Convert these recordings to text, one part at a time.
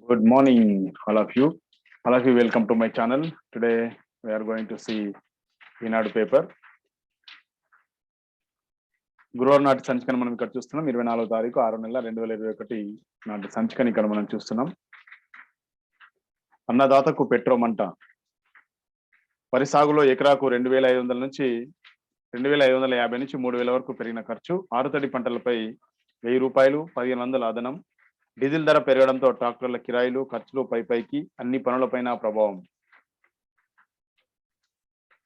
Good morning, all of you. All of you, welcome to my channel. Today, we are going to see Eenadu paper గురువారం నాటి సంచికను మనం ఇక్కడ చూస్తున్నాం. 24వ తారీఖు 6వ నెల 2021 నాటి సంచికని ఇక్కడ మనం చూస్తున్నాం. అన్నదాతకు పెట్రోమంట. వరి సాగులో ఎకరాకు 2500 నుంచి 2550 నుంచి 3000 వరకు పెరిగిన ఖర్చు. ఆరుతడి పంటలపై ₹1000, 1500 అదనం. డీజిల్ ధర పెరగడంతో ట్రాక్టర్ల కిరాయిలు, ఖర్చులు పైకి అన్ని పనులపైన ప్రభావం.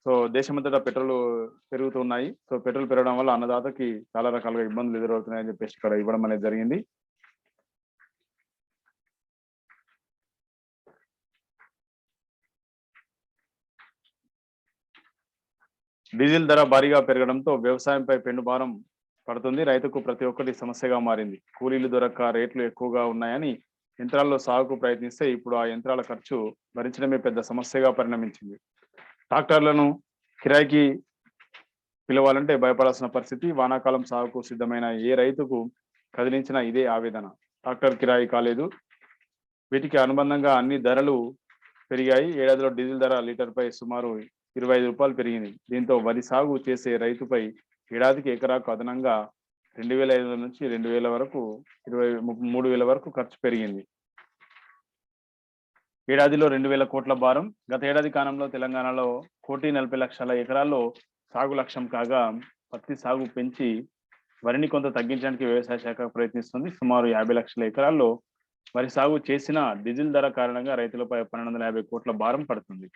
సో దేశమంతటా పెట్రోల్ పెరుగుతున్నాయి. సో పెట్రోల్ పెరగడం వల్ల అన్నదాతకి చాలా రకాలుగా ఇబ్బందులు ఎదురవుతున్నాయని చెప్పేసి ఇక్కడ ఇవ్వడం అనేది జరిగింది. డీజిల్ ధర భారీగా పెరగడంతో వ్యవసాయంపై పెనుభారం పడుతుంది. రైతుకు ప్రతి ఒక్కటి సమస్యగా మారింది. కూలీలు దొరక్క రేట్లు ఎక్కువగా ఉన్నాయని యంత్రాల్లో సాగుకు ప్రయత్నిస్తే ఇప్పుడు ఆ యంత్రాల ఖర్చు భరించడమే పెద్ద సమస్యగా పరిణమించింది. ట్రాక్టర్లను కిరాయికి పిలవాలంటే భయపడాల్సిన పరిస్థితి. వానాకాలం సాగుకు సిద్ధమైన ఏ రైతుకు కదిలించిన ఇదే ఆవేదన. ట్రాక్టర్ కిరాయి కాలేదు. వీటికి అనుబంధంగా అన్ని ధరలు పెరిగాయి. ఏడాదిలో డీజిల్ ధర లీటర్పై సుమారు ₹25 పెరిగింది. దీంతో వరి సాగు చేసే రైతుపై ఏడాదికి ఎకరాకు అదనంగా 2500 నుంచి 2000 వరకు 3000 వరకు ఖర్చు పెరిగింది. ఏడాదిలో 2000 కోట్ల భారం. గత ఏడాది కాలంలో తెలంగాణలో 1,40,00,000 ఎకరాల్లో సాగు లక్ష్యం కాగా పత్తి సాగు పెంచి వరిని కొంత తగ్గించడానికి వ్యవసాయ శాఖ ప్రయత్నిస్తుంది. సుమారు 50 లక్షల ఎకరాల్లో వరి సాగు చేసిన డీజిల్ ధర కారణంగా రైతులపై 1250 కోట్ల భారం పడుతుంది.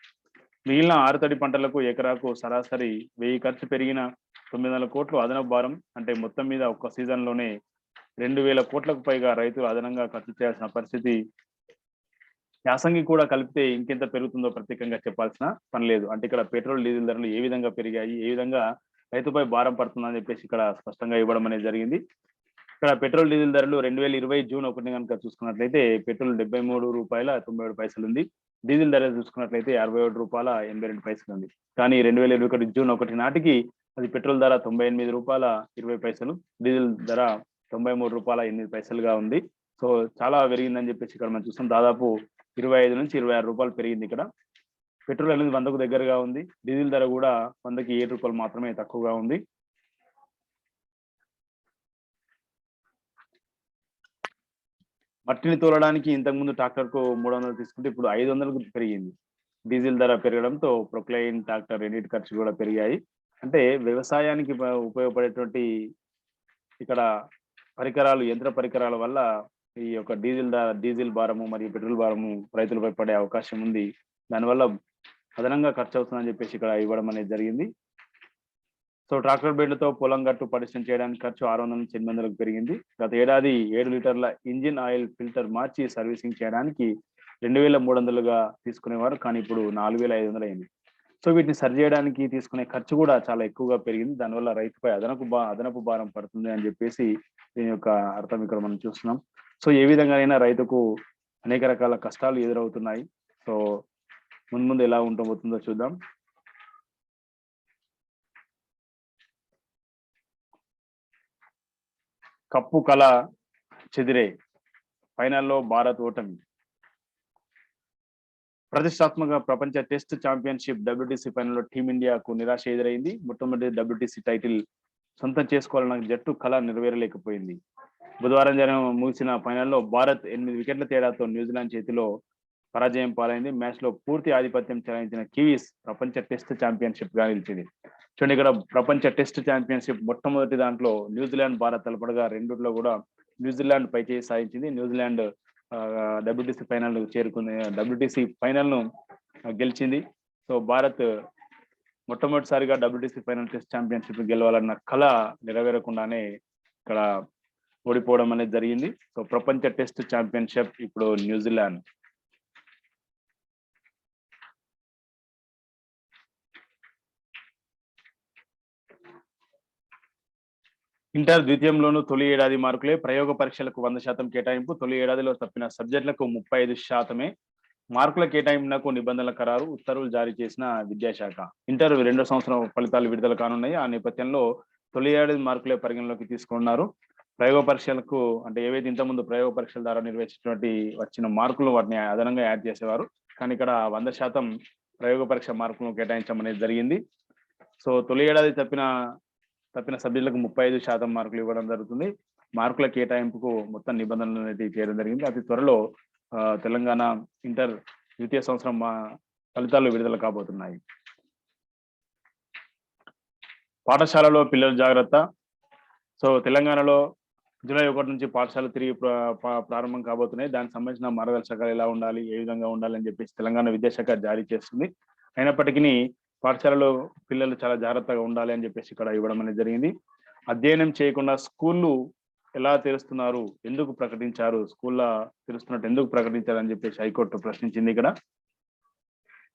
మిగిలిన ఆరుతడి పంటలకు ఎకరాకు సరాసరి 1000 ఖర్చు పెరిగిన 900 కోట్లు అదనపు భారం. అంటే మొత్తం మీద ఒక్క సీజన్లోనే 2000 కోట్లకు పైగా రైతులు అదనంగా ఖర్చు చేయాల్సిన పరిస్థితి. యాసంగి కూడా కలిపితే ఇంకెంత పెరుగుతుందో ప్రత్యేకంగా చెప్పాల్సిన పని లేదు. అంటే ఇక్కడ పెట్రోల్ డీజిల్ ధరలు ఏ విధంగా పెరిగాయి, ఏ విధంగా రైతుపై భారం పడుతుందని చెప్పేసి ఇక్కడ స్పష్టంగా ఇవ్వడం అనేది జరిగింది. ఇక్కడ పెట్రోల్ డీజిల్ ధరలు 2020 జూన్ 1 కనుక చూసుకున్నట్లయితే పెట్రోల్ ₹73.97 ఉంది. డీజిల్ ధర చూసుకున్నట్లయితే ₹61.82 ఉంది. కానీ 2021 జూన్ 1 నాటికి అది పెట్రోల్ ధర ₹98.20, డీజిల్ ధర ₹93.08గా ఉంది. సో చాలా పెరిగిందని చెప్పేసి ఇక్కడ మనం చూస్తాం. దాదాపు ₹25 నుంచి ₹26 పెరిగింది. ఇక్కడ పెట్రోల్ అనేది 100కు దగ్గరగా ఉంది. డీజిల్ ధర కూడా 100కి ₹7 మాత్రమే తక్కువగా ఉంది. మట్టిని తోలడానికి ఇంతకుముందు ట్రాక్టర్కు 300 తీసుకుంటే ఇప్పుడు 500కు పెరిగింది. డీజిల్ ధర పెరగడంతో ప్రొక్లైన్ ట్రాక్టర్ రెండింటి ఖర్చు కూడా పెరిగాయి. అంటే వ్యవసాయానికి ఉపయోగపడేటువంటి ఇక్కడ పరికరాలు, యంత్ర పరికరాల వల్ల ఈ యొక్క డీజిల్ భారము మరియు పెట్రోల్ భారము రైతులపై పడే అవకాశం ఉంది. దానివల్ల అదనంగా ఖర్చు అవుతుందని చెప్పేసి ఇక్కడ ఇవ్వడం అనేది జరిగింది. సో ట్రాక్టర్ బెడ్లతో పొలం గట్టు పటిష్టం చేయడానికి ఖర్చు 600 నుంచి 800కు పెరిగింది. గత ఏడాది 7 లీటర్ల ఇంజిన్ ఆయిల్ ఫిల్టర్ మార్చి సర్వీసింగ్ చేయడానికి 2300గా తీసుకునేవారు. కానీ ఇప్పుడు 4500 అయింది. సో వీటిని సరి చేయడానికి తీసుకునే ఖర్చు కూడా చాలా ఎక్కువగా పెరిగింది. దానివల్ల రైతుపై అదనపు భారం పడుతుంది అని చెప్పేసి దీని యొక్క అర్థం ఇక్కడ మనం చూస్తున్నాం. సో ఏ విధంగానైనా రైతుకు అనేక రకాల కష్టాలు ఎదురవుతున్నాయి. సో ముందు ఎలా ఉండబోతుందో చూద్దాం. కప్పు కళ చెదిరే, ఫైనల్లో భారత్ ఓటమి. ప్రతిష్టాత్మక ప్రపంచ టెస్ట్ ఛాంపియన్షిప్ WTC ఫైనల్లో టీమిండియాకు నిరాశ ఎదురైంది. మొట్టమొదటి WTC టైటిల్ సొంతం చేసుకోవాలన్న జట్టు కళ నెరవేరలేకపోయింది. బుధవారం ముగిసిన ఫైనల్లో భారత్ 8 వికెట్ల తేడాతో న్యూజిలాండ్ చేతిలో పరాజయం పాలైంది. మ్యాచ్ లో పూర్తి ఆధిపత్యం చెలాయించిన కివీస్ ప్రపంచ టెస్ట్ ఛాంపియన్షిప్ గా నిలిచింది. చూడండి, ఇక్కడ ప్రపంచ టెస్ట్ ఛాంపియన్షిప్ మొట్టమొదటి దాంట్లో న్యూజిలాండ్, భారత్ తలపడగా రెండులో కూడా న్యూజిలాండ్ పైచేయి సాధించింది. న్యూజిలాండ్ WTC ఫైనల్ చేరుకుంది, WTC ఫైనల్ ను గెలిచింది. సో భారత్ మొట్టమొదటిసారిగా WTC ఫైనల్ టెస్ట్ ఛాంపియన్షిప్ గెలవాలన్న కళ నెరవేరకుండానే ఇక్కడ ఓడిపోవడం అనేది జరిగింది. సో ప్రపంచ టెస్ట్ ఛాంపియన్షిప్ ఇప్పుడు న్యూజిలాండ్. ఇంటర్ ద్వితీయంలోనూ తొలి ఏడాది మార్కులే. ప్రయోగ పరీక్షలకు 100% కేటాయింపు. తొలి ఏడాదిలో తప్పిన సబ్జెక్టులకు 35%. మార్కుల కేటాయింపునకు నిబంధనల ఖరారు, ఉత్తర్వులు జారీ చేసిన విద్యాశాఖ. ఇంటర్ 2వ సంవత్సరం ఫలితాలు విడుదల కానున్నాయి. ఆ నేపథ్యంలో తొలి ఏడాది మార్కులే పరిగణలోకి తీసుకున్నారు. ప్రయోగ పరీక్షలకు అంటే ఏవైతే ఇంతకుముందు ప్రయోగ పరీక్షల ద్వారా నిర్వహించినటువంటి వచ్చిన మార్కులు వాటిని అదనంగా యాడ్ చేసేవారు. కానీ ఇక్కడ 100% ప్రయోగ పరీక్ష మార్కులను కేటాయించడం అనేది జరిగింది. సో తొలి ఏడాది తప్పిన సబ్జెక్టులకు 35% మార్కులు ఇవ్వడం జరుగుతుంది. మార్కుల కేటాయింపుకు మొత్తం నిబంధనలు అనేది చేయడం జరిగింది. అతి త్వరలో తెలంగాణ ఇంటర్ ద్వితీయ సంవత్సరం ఫలితాలు విడుదల కాబోతున్నాయి. పాఠశాలలో పిల్లల జాగ్రత్త. సో తెలంగాణలో జూలై 1 నుంచి పాఠశాలలు తిరిగి ప్రారంభం కాబోతున్నాయి. దానికి సంబంధించిన మార్గదర్శకాలు ఎలా ఉండాలి, ఏ విధంగా ఉండాలి అని చెప్పేసి తెలంగాణ విద్యాశాఖ జారీ చేస్తుంది. అయినప్పటికీ పాఠశాలలో పిల్లలు చాలా జాగ్రత్తగా ఉండాలి అని చెప్పేసి ఇక్కడ ఇవ్వడం అనేది జరిగింది. అధ్యయనం చేయకుండా స్కూళ్ళు ఎలా తెరుస్తున్నారు, ఎందుకు ప్రకటించారు, స్కూళ్ళ తెరుస్తున్నట్టు ఎందుకు ప్రకటించారు అని చెప్పేసి హైకోర్టు ప్రశ్నించింది. ఇక్కడ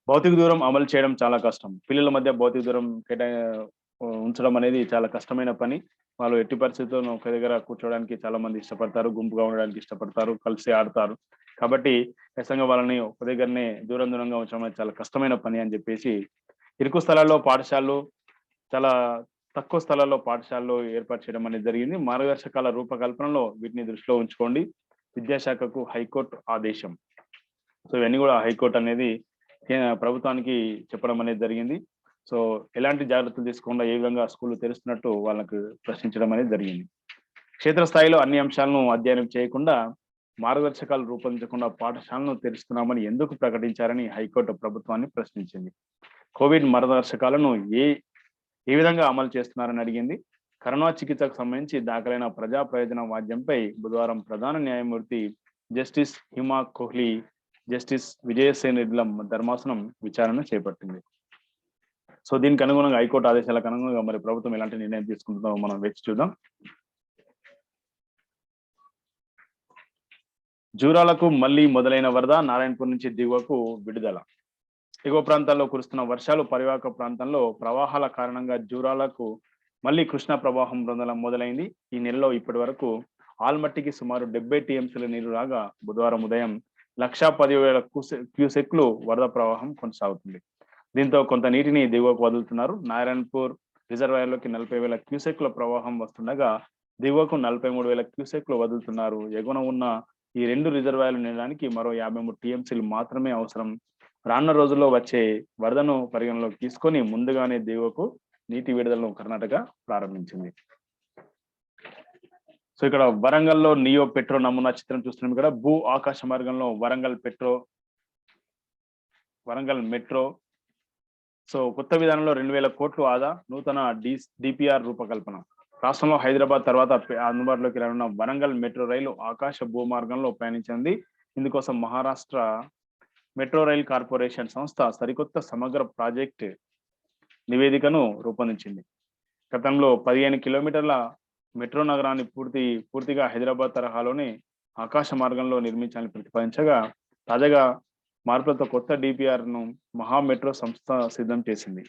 భౌతిక దూరం అమలు చేయడం చాలా కష్టం. పిల్లల మధ్య భౌతిక దూరం ఉంచడం అనేది చాలా కష్టమైన పని. వాళ్ళు ఎట్టి పరిస్థితుల్లో ఒక దగ్గర కూర్చోవడానికి చాలా మంది ఇష్టపడతారు, గుంపుగా ఉండడానికి ఇష్టపడతారు, కలిసి ఆడతారు. కాబట్టి ఖచ్చితంగా వాళ్ళని ఒక దగ్గరనే దూరంగా ఉంచడం అనేది చాలా కష్టమైన పని అని చెప్పేసి ఇరుకు స్థలాల్లో పాఠశాలలు, చాలా తక్కువ స్థలాల్లో పాఠశాలలో ఏర్పాటు చేయడం అనేది జరిగింది. మార్గదర్శకాల రూపకల్పనలో వీటిని దృష్టిలో ఉంచుకోండి. విద్యాశాఖకు హైకోర్టు ఆదేశం. సో ఇవన్నీ కూడా హైకోర్టు అనేది ప్రభుత్వానికి చెప్పడం అనేది జరిగింది. సో ఎలాంటి జాగ్రత్తలు తీసుకోకుండా ఏ విధంగా స్కూల్ తెరుస్తున్నట్టు వాళ్ళకు ప్రశ్నించడం అనేది జరిగింది. క్షేత్రస్థాయిలో అన్ని అంశాలను అధ్యయనం చేయకుండా, మార్గదర్శకాలు రూపొందించకుండా పాఠశాలను తెరుస్తున్నామని ఎందుకు ప్రకటించారని హైకోర్టు ప్రభుత్వాన్ని ప్రశ్నించింది. కోవిడ్ మార్గదర్శకాలను ఏ విధంగా అమలు చేస్తున్నారని అడిగింది. కరోనా చికిత్సకు సంబంధించి దాఖలైన ప్రజా ప్రయోజన వాద్యంపై బుధవారం ప్రధాన న్యాయమూర్తి జస్టిస్ హిమా కోహ్లీ, జస్టిస్ విజయసేన్ రెడ్డిల ధర్మాసనం విచారణ చేపట్టింది. సో దీనికి అనుగుణంగా హైకోర్టు ఆదేశాలకు అనుగుణంగా మరి ప్రభుత్వం ఎలాంటి నిర్ణయం తీసుకుంటుందో మనం వేచి చూద్దాం. జూరాలకు మళ్లీ మొదలైన వరద, నారాయణపూర్ నుంచి దిగువకు విడుదల. ఎగువ ప్రాంతాల్లో కురుస్తున్న వర్షాలు, పరివాహక ప్రాంతంలో ప్రవాహాల కారణంగా జూరాలకు మళ్లీ కృష్ణా ప్రవాహం మొదలైంది. ఈ నెలలో ఇప్పటి వరకు ఆల్మట్టికి సుమారు 70 టీఎంసీల నీరు రాగా బుధవారం ఉదయం 1,10,000 క్యూసెక్లు వరద ప్రవాహం కొనసాగుతుంది. దీంతో కొంత నీటిని దిగువకు వదులుతున్నారు. నారాయణపూర్ రిజర్వాయర్లోకి 40,000 క్యూసెక్ల ప్రవాహం వస్తుండగా దిగువకు 43,000 క్యూసెక్లు వదులుతున్నారు. ఎగువన ఉన్న ఈ 2 రిజర్వాయర్లు నిండడానికి మరో 53 టీఎంసీలు మాత్రమే అవసరం. రానున్న రోజుల్లో వచ్చే వరదను పరిగణలోకి తీసుకొని ముందుగానే దిగువకు నీటి విడుదలను కర్ణాటక ప్రారంభించింది. సో ఇక్కడ వరంగల్లో నియో పెట్రో నమూనా చిత్రం చూస్తున్నాం. ఇక్కడ భూ ఆకాశ మార్గంలో వరంగల్ మెట్రో. సో కొత్త విధానంలో 2,000 కోట్లు ఆదా, నూతన డిపిఆర్ రూపకల్పన. రాష్ట్రంలో హైదరాబాద్ తర్వాత అందుబాటులోకి రానున్న వరంగల్ మెట్రో రైలు ఆకాశ భూ మార్గంలో ప్రయాణించింది. ఇందుకోసం మహారాష్ట్ర మెట్రో రైల్ కార్పొరేషన్ సంస్థ సరికొత్త సమగ్ర ప్రాజెక్ట్ నివేదికను రూపొందించింది. గతంలో 15 కిలోమీటర్ల మెట్రో నగరాన్ని పూర్తిగా హైదరాబాద్ తరహాలోనే ఆకాశ మార్గంలో నిర్మించాలని ప్రతిపాదించగా, తాజాగా మార్పులతో కొత్త డిపిఆర్ను మహా మెట్రో సంస్థ సిద్ధం చేసింది.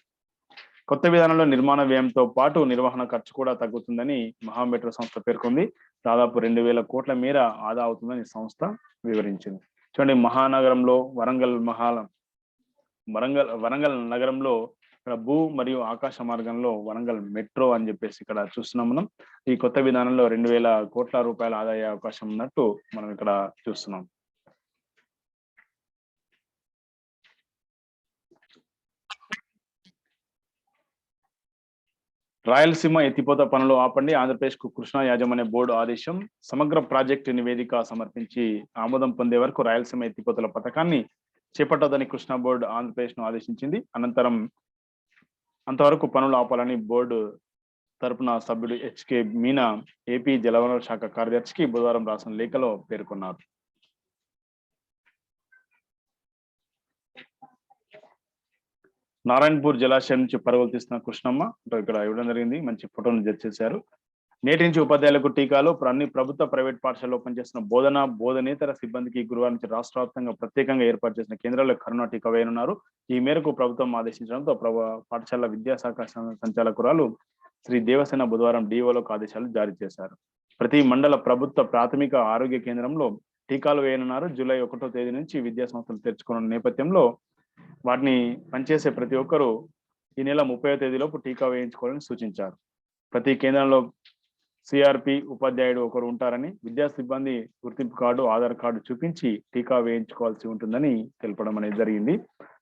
కొత్త విధానంలో నిర్మాణ వ్యయంతో పాటు నిర్వహణ ఖర్చు కూడా తగ్గుతుందని మహా మెట్రో సంస్థ పేర్కొంది. దాదాపు 2,000 కోట్ల మేర ఆదా అవుతుందని సంస్థ వివరించింది. చూడండి, మహానగరంలో వరంగల్ నగరంలో ఇక్కడ భూ మరియు ఆకాశ మార్గంలో వరంగల్ మెట్రో అని చెప్పేసి ఇక్కడ చూస్తున్నాం. మనం ఈ కొత్త విధానంలో 2,000 కోట్ల రూపాయల ఆదాయ అవకాశం ఉన్నట్టు మనం ఇక్కడ చూస్తున్నాం. రాయలసీమ ఎత్తిపోత పనులు ఆపండి, ఆంధ్రప్రదేశ్ కు కృష్ణా యాజమాన్య బోర్డు ఆదేశం. సమగ్ర ప్రాజెక్టు నివేదిక సమర్పించి ఆమోదం పొందే వరకు రాయలసీమ ఎత్తిపోతల పథకాన్ని చేపట్టదని కృష్ణా బోర్డు ఆంధ్రప్రదేశ్ ను ఆదేశించింది. అంతవరకు పనులు ఆపాలని బోర్డు తరపున సభ్యుడు హెచ్కే మీనా ఏపీ జలవనరుల శాఖ కార్యదర్శికి బుధవారం రాసిన లేఖలో పేర్కొన్నారు. నారాయణపూర్ జలాశయం నుంచి పరుగులు తీస్తున్న కృష్ణమ్మ ఇక్కడ ఇవ్వడం జరిగింది. మంచి ఫోటోను జడ్జ్ చేశారు. నేటి నుంచి ఉపాధ్యాయులకు టీకాలు. అన్ని ప్రభుత్వ ప్రైవేట్ పాఠశాలలో పనిచేస్తున్న బోధనేతర సిబ్బందికి గురువారం నుంచి రాష్ట్ర వ్యాప్తంగా ప్రత్యేకంగా ఏర్పాటు చేసిన కేంద్రాల్లో కరోనా టీకా వేయనున్నారు. ఈ మేరకు ప్రభుత్వం ఆదేశించడంతో పాఠశాల విద్యాశాఖ సంచాలకురాలు శ్రీ దేవసేన బుధవారం డిఓలకు ఆదేశాలు జారీ చేశారు. ప్రతి మండల ప్రభుత్వ ప్రాథమిక ఆరోగ్య కేంద్రంలో టీకాలు వేయనున్నారు. జూలై 1వ తేదీ నుంచి విద్యా సంస్థలు తెరుచుకున్న నేపథ్యంలో వాటిని పనిచేసే ప్రతి ఒక్కరూ ఈ నెల 30వ తేదీలోపు టీకా వేయించుకోవాలని సూచించారు. ప్రతి కేంద్రంలో సిఆర్పి ఉపాధ్యాయుడు ఒకరు ఉంటారని, విద్యా సిబ్బంది గుర్తింపు కార్డు, ఆధార్ కార్డు చూపించి టీకా వేయించుకోవాల్సి ఉంటుందని తెలపడం అనేది జరిగింది.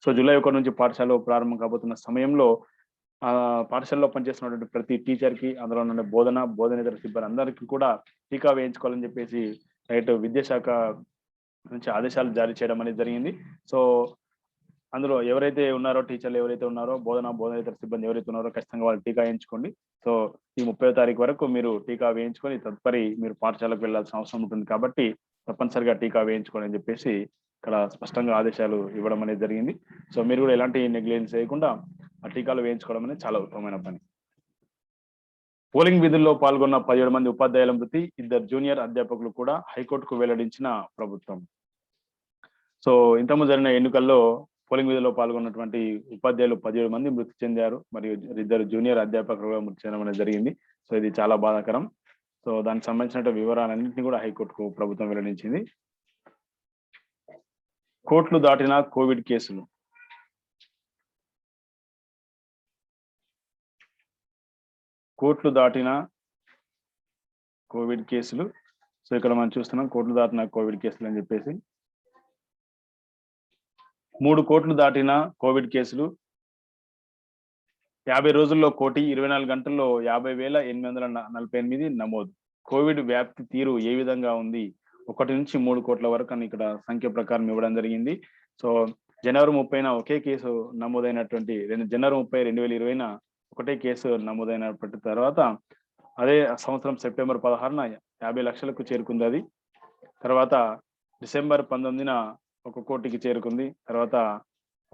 సో జూలై 1 నుంచి పాఠశాల ప్రారంభం కాబోతున్న సమయంలో పాఠశాలలో పనిచేస్తున్నటువంటి ప్రతి టీచర్ కి, అందులో ఉన్న బోధనేతర సిబ్బంది అందరికీ కూడా టీకా వేయించుకోవాలని చెప్పేసి విద్యాశాఖ నుంచి ఆదేశాలు జారీ చేయడం అనేది జరిగింది. సో అందులో ఎవరైతే ఉన్నారో, టీచర్లు ఎవరైతే ఉన్నారో, బోధనేతర సిబ్బంది ఎవరైతే ఉన్నారో ఖచ్చితంగా వాళ్ళు టీకా వేయించుకోండి. సో ఈ 30వ తారీఖు వరకు మీరు టీకా వేయించుకొని తదుపరి మీరు పాఠశాలకు వెళ్లాల్సిన అవసరం ఉంటుంది కాబట్టి తప్పనిసరిగా టీకా వేయించుకోండి అని చెప్పేసి ఇక్కడ స్పష్టంగా ఆదేశాలు ఇవ్వడం అనేది జరిగింది. సో మీరు కూడా ఎలాంటి నెగ్లిజెన్స్ చేయకుండా ఆ టీకాలు వేయించుకోవడం అనేది చాలా ఉత్తమమైన పని. పోలింగ్ విధుల్లో పాల్గొన్న 17 మంది ఉపాధ్యాయుల మృతి, 2 జూనియర్ అధ్యాపకులు కూడా హైకోర్టుకు వెల్లడించిన ప్రభుత్వం. సో ఇంతకుముందు జరిగిన ఎన్నికల్లో పోలింగ్ విధుల్లో పాల్గొన్నటువంటి ఉపాధ్యాయులు 17 మంది మృతి చెందారు, మరియు 2 జూనియర్ అధ్యాపకులు కూడా మృతి చెందడం అనేది జరిగింది. సో ఇది చాలా బాధాకరం. సో దానికి సంబంధించిన వివరాలన్నింటినీ కూడా హైకోర్టుకు ప్రభుత్వం వెల్లడించింది. కోట్లు దాటిన కోవిడ్ కేసులు. కోట్లు దాటిన కోవిడ్ కేసులు. సో ఇక్కడ మనం చూస్తున్నాం కోట్లు దాటిన కోవిడ్ కేసులు అని చెప్పేసి 3 కోట్లు దాటిన కోవిడ్ కేసులు, 50 రోజుల్లో 1,24 గంటల్లో 50,848 నమోదు. కోవిడ్ వ్యాప్తి తీరు ఏ విధంగా ఉంది? 1 నుంచి 3 కోట్ల వరకు అని ఇక్కడ సంఖ్య ప్రకారం ఇవ్వడం జరిగింది. సో జనవరి 30న ఒకే కేసు నమోదైనటువంటి జనవరి 30, 2020న ఒకటే కేసు నమోదైనప్పటి తర్వాత అదే సంవత్సరం సెప్టెంబర్ 16న 50 లక్షలకు చేరుకుంది. అది తర్వాత డిసెంబర్ 19న 1 కోటికి చేరుకుంది. తర్వాత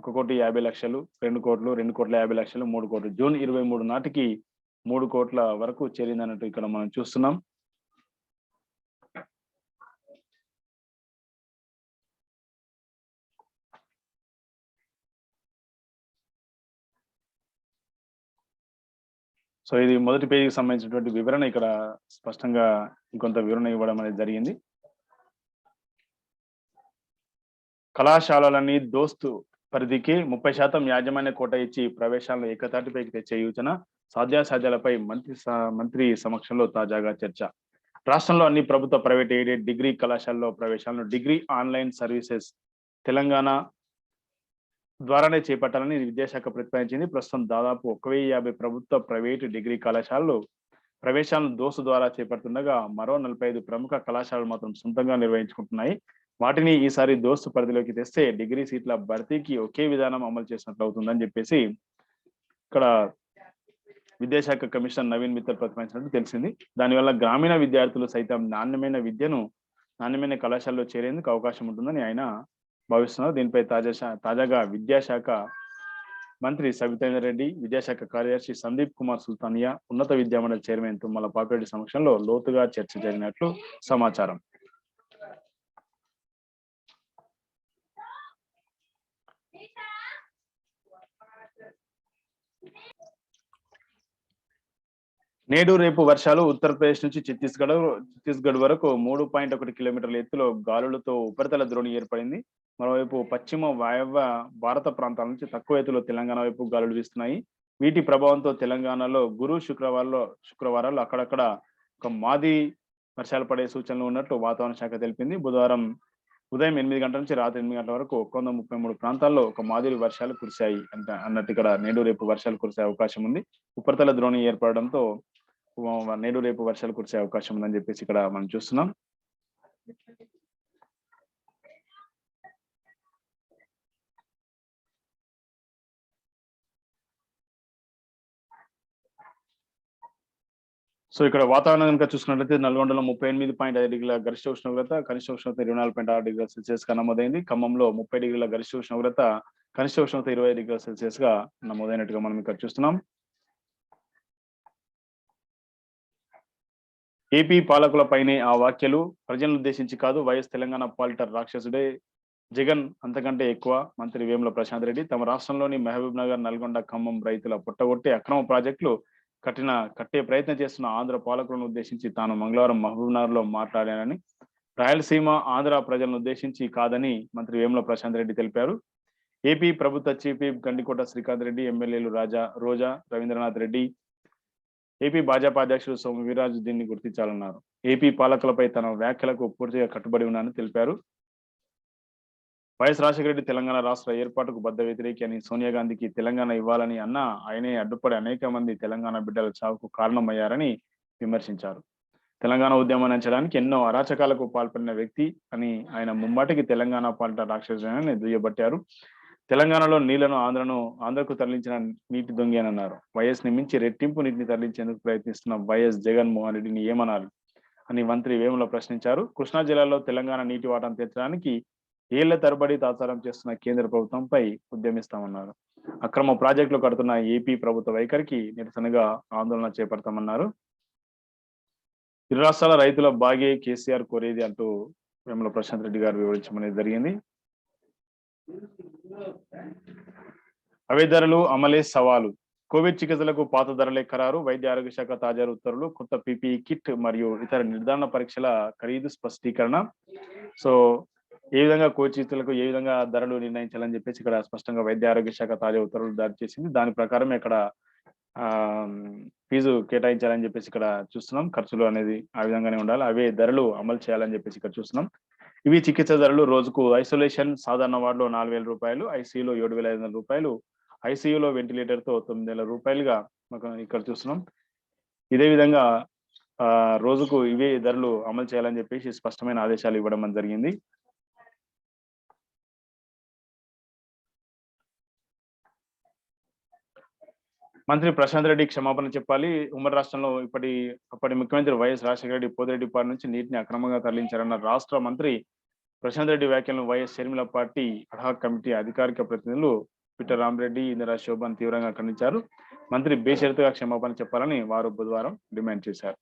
1,50,00,000, 2 కోట్లు, 2,50,00,000, 3 కోట్లు. జూన్ 23 నాటికి 3 కోట్ల వరకు చేరిందన్నట్టు ఇక్కడ మనం చూస్తున్నాం. సో ఇది మొదటి పేజీకి సంబంధించినటువంటి వివరణ. ఇక్కడ స్పష్టంగా ఇంకొంత వివరణ ఇవ్వడం అనేది జరిగింది. కళాశాలలని దోస్తు పరిధికి 30% యాజమాన్య కోట ఇచ్చి ప్రవేశాలను ఏకతాటిపైకి తెచ్చే యోచన, సాధ్యాసాధ్యాలపై మంత్రి సమక్షంలో తాజాగా చర్చ. రాష్ట్రంలో అన్ని ప్రభుత్వ, ప్రైవేట్, ఎయిడెడ్ డిగ్రీ కళాశాలలో ప్రవేశాలను డిగ్రీ ఆన్లైన్ సర్వీసెస్ తెలంగాణ ద్వారానే చేపట్టాలని విద్యాశాఖ ప్రతిపాదించింది. ప్రస్తుతం దాదాపు 1,050 ప్రభుత్వ, ప్రైవేటు డిగ్రీ కళాశాలలు ప్రవేశాలను దోస్తు ద్వారా చేపడుతుండగా మరో 45 ప్రముఖ కళాశాలలు మాత్రం సొంతంగా నిర్వహించుకుంటున్నాయి. వాటిని ఈసారి దోస్తు పరిధిలోకి తెస్తే డిగ్రీ సీట్ల భర్తీకి ఒకే విధానం అమలు చేసినట్లు అవుతుందని చెప్పేసి ఇక్కడ విద్యాశాఖ కమిషనర్ నవీన్ మిత్తల్ ప్రతిపాదించినట్టు తెలిసింది. దానివల్ల గ్రామీణ విద్యార్థులు సైతం నాణ్యమైన కళాశాలలో చేరేందుకు అవకాశం ఉంటుందని ఆయన భావిస్తున్నారు. దీనిపై తాజాగా విద్యాశాఖ మంత్రి సబితేందర్ రెడ్డి, విద్యాశాఖ కార్యదర్శి సందీప్ కుమార్ సుల్తానియా, ఉన్నత విద్యామండలి చైర్మన్ తుమ్మల పాపిరెడ్డి సమక్షంలో లోతుగా చర్చ జరిగినట్లు సమాచారం. నేడు రేపు వర్షాలు. ఉత్తరప్రదేశ్ నుంచి ఛత్తీస్గఢ్ వరకు 3.1 కిలోమీటర్ల ఎత్తులో గాలులతో ఉపరితల ద్రోణి ఏర్పడింది. మరోవైపు పశ్చిమ వాయవ్య భారత ప్రాంతాల నుంచి తక్కువ ఎత్తులో తెలంగాణ వైపు గాలులు వీస్తున్నాయి. వీటి ప్రభావంతో తెలంగాణలో గురు శుక్రవారాలు అక్కడక్కడ ఒక మాది వర్షాలు పడే సూచనలు ఉన్నట్లు వాతావరణ శాఖ తెలిపింది. బుధవారం ఉదయం 8 గంటల నుంచి రాత్రి 8 గంటల వరకు 133 ప్రాంతాల్లో ఒక మాదిరి వర్షాలు కురిశాయి అన్నట్టు ఇక్కడ నేడు రేపు వర్షాలు కురిసే అవకాశం ఉంది. ఉపరితల ద్రోణి ఏర్పడడంతో నేడు రేపు వర్షాలు కురిసే అవకాశం ఉందని చెప్పేసి ఇక్కడ మనం చూస్తున్నాం. సో ఇక్కడ వాతావరణం కనుక చూసుకున్నట్లయితే నల్గొండలో 38.5 డిగ్రీల గరిష్ట ఉష్ణోగ్రత, కనిష్ట ఉష్ణోగ్రత 24.6 డిగ్రీల సెల్సియస్ గా నమోదైంది. ఖమ్మంలో 30 డిగ్రీల గరిష్ట ఉష్ణోగ్రత, కనిష్ట ఉష్ణోగ్రత 25 డిగ్రీల సెల్సియస్ గా నమోదైనట్టుగా మనం ఇక్కడ చూస్తున్నాం. ఏపీ పాలకులపైనే ఆ వ్యాఖ్యలు ప్రజలను ఉద్దేశించి కాదు, వైఎస్ తెలంగాణ పాలిటర్ రాక్షసుడే జగన్ అంతకంటే ఎక్కువ. మంత్రి వేముల ప్రశాంత్ రెడ్డి తమ రాష్ట్రంలోని మహబూబ్ నగర్, నల్గొండ, ఖమ్మం రైతుల పుట్టగొట్టి అక్రమ ప్రాజెక్టులు కట్టే ప్రయత్నం చేస్తున్న ఆంధ్ర పాలకులను ఉద్దేశించి తాను మంగళవారం మహబూబ్ నగర్ లో మాట్లాడానని, రాయలసీమ ఆంధ్ర ప్రజలను ఉద్దేశించి కాదని మంత్రి వేముల ప్రశాంత్ రెడ్డి తెలిపారు. ఏపీ ప్రభుత్వ చీఫ్ విప్ గండికోట శ్రీకాంత్ రెడ్డి, ఎమ్మెల్యేలు రోజా, రవీంద్రనాథ్ రెడ్డి, ఏపీ భాజపా అధ్యక్షుడు సోము వీర్రాజు దీన్ని గుర్తించాలన్నారు. ఏపీ పాలకులపై తన వ్యాఖ్యలకు పూర్తిగా కట్టుబడి ఉన్నానని తెలిపారు. వైఎస్ రాజశేఖర రెడ్డి తెలంగాణ రాష్ట్ర ఏర్పాటుకు బద్ద వ్యతిరేకి అని, సోనియా గాంధీకి తెలంగాణ ఇవ్వాలని అన్నా ఆయనే అడ్డుపడి అనేక మంది తెలంగాణ బిడ్డల చావుకు కారణమయ్యారని విమర్శించారు. తెలంగాణ ఉద్యమాన్ని అంచడానికి ఎన్నో అరాచకాలకు పాల్పడిన వ్యక్తి అని ఆయన ముమ్మాటికి తెలంగాణ పాలిట రాక్షసుని దుయ్యబట్టారు. తెలంగాణలో నీళ్లను ఆంధ్రకు తరలించిన నీటి దొంగి అని అన్నారు. వైఎస్ ని మించి రెట్టింపు నీటిని తరలించేందుకు ప్రయత్నిస్తున్న వైఎస్ జగన్మోహన్ రెడ్డిని ఏమనాలి అని మంత్రి వేముల ప్రశ్నించారు. కృష్ణా జిల్లాలో తెలంగాణ నీటి వాటాను తెచ్చడానికి ఏళ్ల తరబడి తాత్సారం చేస్తున్న కేంద్ర ప్రభుత్వంపై ఉద్యమిస్తామన్నారు. అక్రమ ప్రాజెక్టులు కడుతున్న ఏపీ ప్రభుత్వ వైఖరికి నిరసనగా ఆందోళన చేపడతామన్నారు. ఇరు రాష్ట్రాల రైతుల బాగే కేసీఆర్ కోరేది అంటూ వేముల ప్రశాంత్ రెడ్డి గారు వివరించమనేది జరిగింది. అవే ధరలు అమలే సవాలు. కోవిడ్ చికిత్సలకు పాత ధరలే ఖరారు. వైద్య ఆరోగ్య శాఖ తాజా ఉత్తర్వులు, కొత్త పీపీఈ కిట్ మరియు ఇతర నిర్ధారణ పరీక్షల ఖరీదు స్పష్టీకరణ. సో ఏ విధంగా కోవిడ్ చికిత్సలకు ఏ విధంగా ధరలు నిర్ణయించాలని చెప్పేసి ఇక్కడ స్పష్టంగా వైద్య ఆరోగ్య శాఖ తాజా ఉత్తర్వులు జారీ చేసింది. దాని ప్రకారం ఇక్కడ ఫీజు కేటాయించాలని చెప్పేసి ఇక్కడ చూస్తున్నాం. ఖర్చులు అనేది ఆ విధంగానే ఉండాలి. అవే ధరలు అమలు చేయాలని చెప్పేసి ఇక్కడ చూస్తున్నాం. ఇవి చికిత్స ధరలు. రోజుకు ఐసోలేషన్ సాధారణ వార్డులో 4,000 రూపాయలు, ఐసీయూలో 7,500 రూపాయలు, ఐసీయూలో వెంటిలేటర్ తో 9,000 రూపాయలుగా ఇక్కడ చూస్తున్నాం. ఇదే విధంగా రోజుకు ఇవే ధరలు అమలు చేయాలని చెప్పేసి స్పష్టమైన ఆదేశాలు ఇవ్వడం జరిగింది. మంత్రి ప్రశాంత్ రెడ్డి క్షమాపణ చెప్పాలి. ఉమ్మడి రాష్ట్రంలో అప్పటి ముఖ్యమంత్రి వైఎస్ రాజశేఖర రెడ్డి పోతిరెడ్డిపాడు నుంచి నీటిని అక్రమంగా తరలించారన్న రాష్ట్ర మంత్రి ప్రశాంత్ రెడ్డి వ్యాఖ్యలను YS Sharmila party ad hoc committee అధికారిక ప్రతినిధులు పీటర్ రామరెడ్డి, ఇందిరా శోభన్ తీవ్రంగా ఖండించారు. మంత్రి బేషరతుగా క్షమాపణ చెప్పాలని వారు బుధవారం డిమాండ్ చేశారు.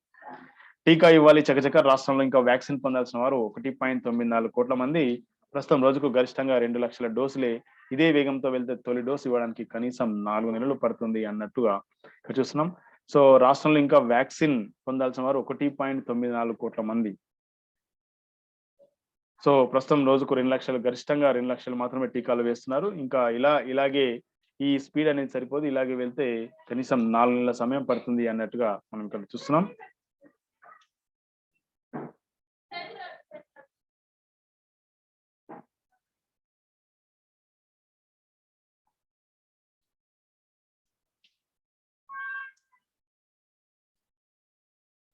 టీకా ఇవ్వాలి చకచక. రాష్ట్రంలో ఇంకా వ్యాక్సిన్ పొందాల్సిన వారు 1.94 కోట్ల మంది. ప్రస్తుతం రోజుకు గరిష్టంగా 2 లక్షల డోసులే. ఇదే వేగంతో వెళ్తే తొలి డోసు ఇవ్వడానికి కనీసం 4 నెలలు పడుతుంది అన్నట్టుగా ఇక్కడ చూస్తున్నాం. సో రాష్ట్రంలో ఇంకా వ్యాక్సిన్ పొందాల్సిన వారు 1.94 కోట్ల మంది. సో ప్రస్తుతం రోజుకు 2 లక్షలు, గరిష్టంగా 2 లక్షలు మాత్రమే టీకాలు వేస్తున్నారు. ఇంకా ఇలాగే ఈ స్పీడ్ అనేది సరిపోదు. ఇలాగే వెళ్తే కనీసం 4 నెలల సమయం పడుతుంది అన్నట్టుగా మనం ఇక్కడ చూస్తున్నాం.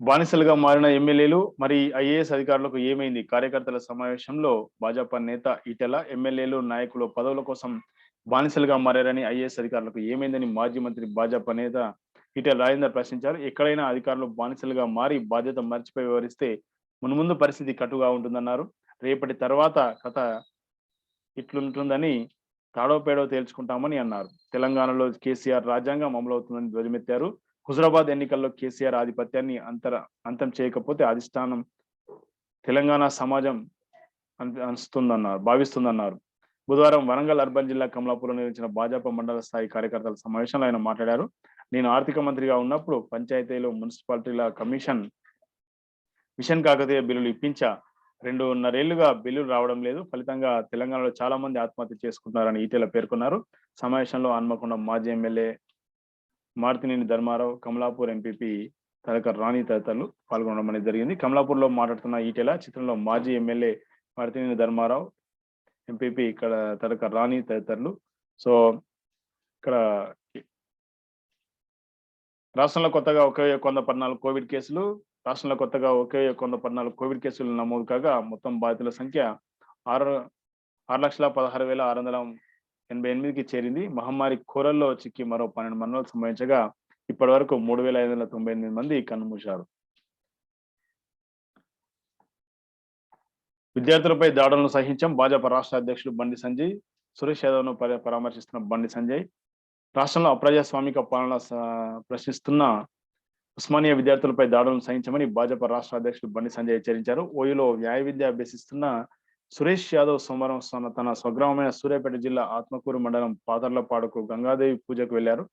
బానిసలుగా మారిన ఎమ్మెల్యేలు మరి ఐఏఎస్ అధికారులకు ఏమైంది? కార్యకర్తల సమావేశంలో భాజపా నేత ఈటెల ఎమ్మెల్యేలు నాయకులు పదవుల కోసం బానిసలుగా మారారని ఐఏఎస్ అధికారులకు ఏమైందని మాజీ మంత్రి భాజపా నేత ఈటెల రాజేందర్ ప్రశ్నించారు. ఎక్కడైనా అధికారులు బానిసలుగా మారి బాధ్యత మర్చిపోయి వివరిస్తే మున్ముందు పరిస్థితి కటుగా ఉంటుందన్నారు. రేపటి తర్వాత కథ ఇట్లుంటుందని తాడోపేడో తేల్చుకుంటామని అన్నారు. తెలంగాణలో కేసీఆర్ రాజ్యాంగం అమలవుతుందని ధ్వజమెత్తారు. హుజరాబాద్ ఎన్నికల్లో కేసీఆర్ ఆధిపత్యాన్ని అంతం చేయకపోతే అధిష్టానం తెలంగాణ సమాజం భావిస్తుందన్నారు. బుధవారం వరంగల్ అర్బన్ జిల్లా కమలాపూర్లో నిర్వహించిన భాజపా మండల స్థాయి కార్యకర్తల సమావేశంలో ఆయన మాట్లాడారు. నేను ఆర్థిక మంత్రిగా ఉన్నప్పుడు పంచాయతీలో మున్సిపాలిటీల మిషన్ కాకతీయ బిల్లులు ఇప్పించా. 2.5 ఏళ్లుగా బిల్లులు రావడం లేదు. ఫలితంగా తెలంగాణలో చాలా మంది ఆత్మహత్య చేసుకుంటున్నారని ఈటెల పేర్కొన్నారు. సమావేశంలో హన్మకొండ మాజీ ఎమ్మెల్యే మార్తినేని ధర్మారావు, కమలాపూర్ ఎంపీపీ తలకర్ రాణి తదితరులు పాల్గొనడం అనేది జరిగింది. కమలాపూర్లో మాట్లాడుతున్న ఈటెల చిత్రంలో మాజీ ఎమ్మెల్యే మార్తినేని ధర్మారావు, ఎంపీపీ ఇక్కడ తలకర్ రాణి తదితరులు. సో ఇక్కడ రాష్ట్రంలో కొత్తగా 1,114 కోవిడ్ కేసులు. రాష్ట్రంలో కొత్తగా 1,114 కోవిడ్ కేసులు నమోదు కాగా మొత్తం బాధితుల సంఖ్య 6,16,688కి చేరింది. మహమ్మారి కోరల్లో చిక్కి మరో 12 మరణాలు సంభవించగా ఇప్పటి వరకు 3,598 మంది కన్నుమూశారు. విద్యార్థులపై దాడులను సహించాం. భాజపా రాష్ట్ర అధ్యక్షుడు బండి సంజయ్. సురేష్ యాదవ్ ను పరామర్శిస్తున్న బండి సంజయ్ రాష్ట్రంలో అప్రజాస్వామిక పాలన ప్రశ్నిస్తున్న ఉస్మానియా విద్యార్థులపై దాడులను సహించమని భాజపా రాష్ట్ర అధ్యక్షుడు బండి సంజయ్ హెచ్చరించారు. ఓయూలో న్యాయ విద్య అభ్యసిస్తున్న సురేష్ యాదవ్ సోమవారం తన స్వగ్రామమైన సూర్యాపేట జిల్లా ఆత్మకూరు మండలం పాతర్లపాడుకు గంగాదేవి పూజకు వెళ్లారు.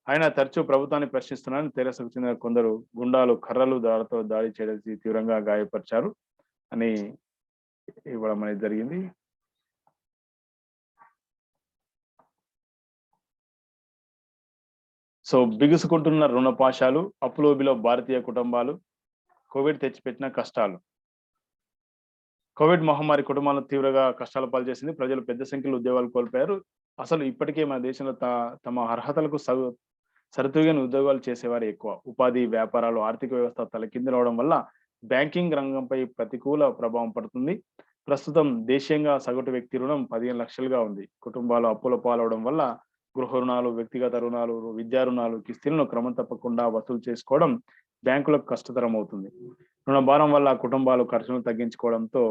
ఆయన తరచూ ప్రభుత్వాన్ని ప్రశ్నిస్తున్నారని తెరాసకు చెందిన కొందరు గుండాలు కర్రలు దాడితో దాడి చేసి తీవ్రంగా గాయపరిచారు అని ఇవ్వడం అనేది జరిగింది. సో బిగుసుకుంటున్న రుణపాశాలు, అప్పులోబిలో భారతీయ కుటుంబాలు, కోవిడ్ తెచ్చిపెట్టిన కష్టాలు. కోవిడ్ మహమ్మారి కుటుంబాలను తీవ్రంగా కష్టాల పాలు చేసింది. ప్రజలు పెద్ద సంఖ్యలో ఉద్యోగాలు కోల్పోయారు. అసలు ఇప్పటికే మన దేశంలో తమ అర్హతలకు సరితూగని ఉద్యోగాలు చేసేవారు ఎక్కువ. ఉపాధి, వ్యాపారాలు, ఆర్థిక వ్యవస్థ తలకిందులవడం వల్ల బ్యాంకింగ్ రంగంపై ప్రతికూల ప్రభావం పడుతుంది. ప్రస్తుతం దేశీయంగా సగటు వ్యక్తి రుణం 15 లక్షలుగా ఉంది. కుటుంబాలు అప్పుల పాలవడం వల్ల గృహ రుణాలు, వ్యక్తిగత రుణాలు, విద్యా రుణాలు, కిస్తీలను క్రమం తప్పకుండా వసూలు చేసుకోవడం బ్యాంకులకు కష్టతరం అవుతుంది. రుణ భారం వల్ల కుటుంబాలు ఖర్చులను తగ్గించుకోవడంతో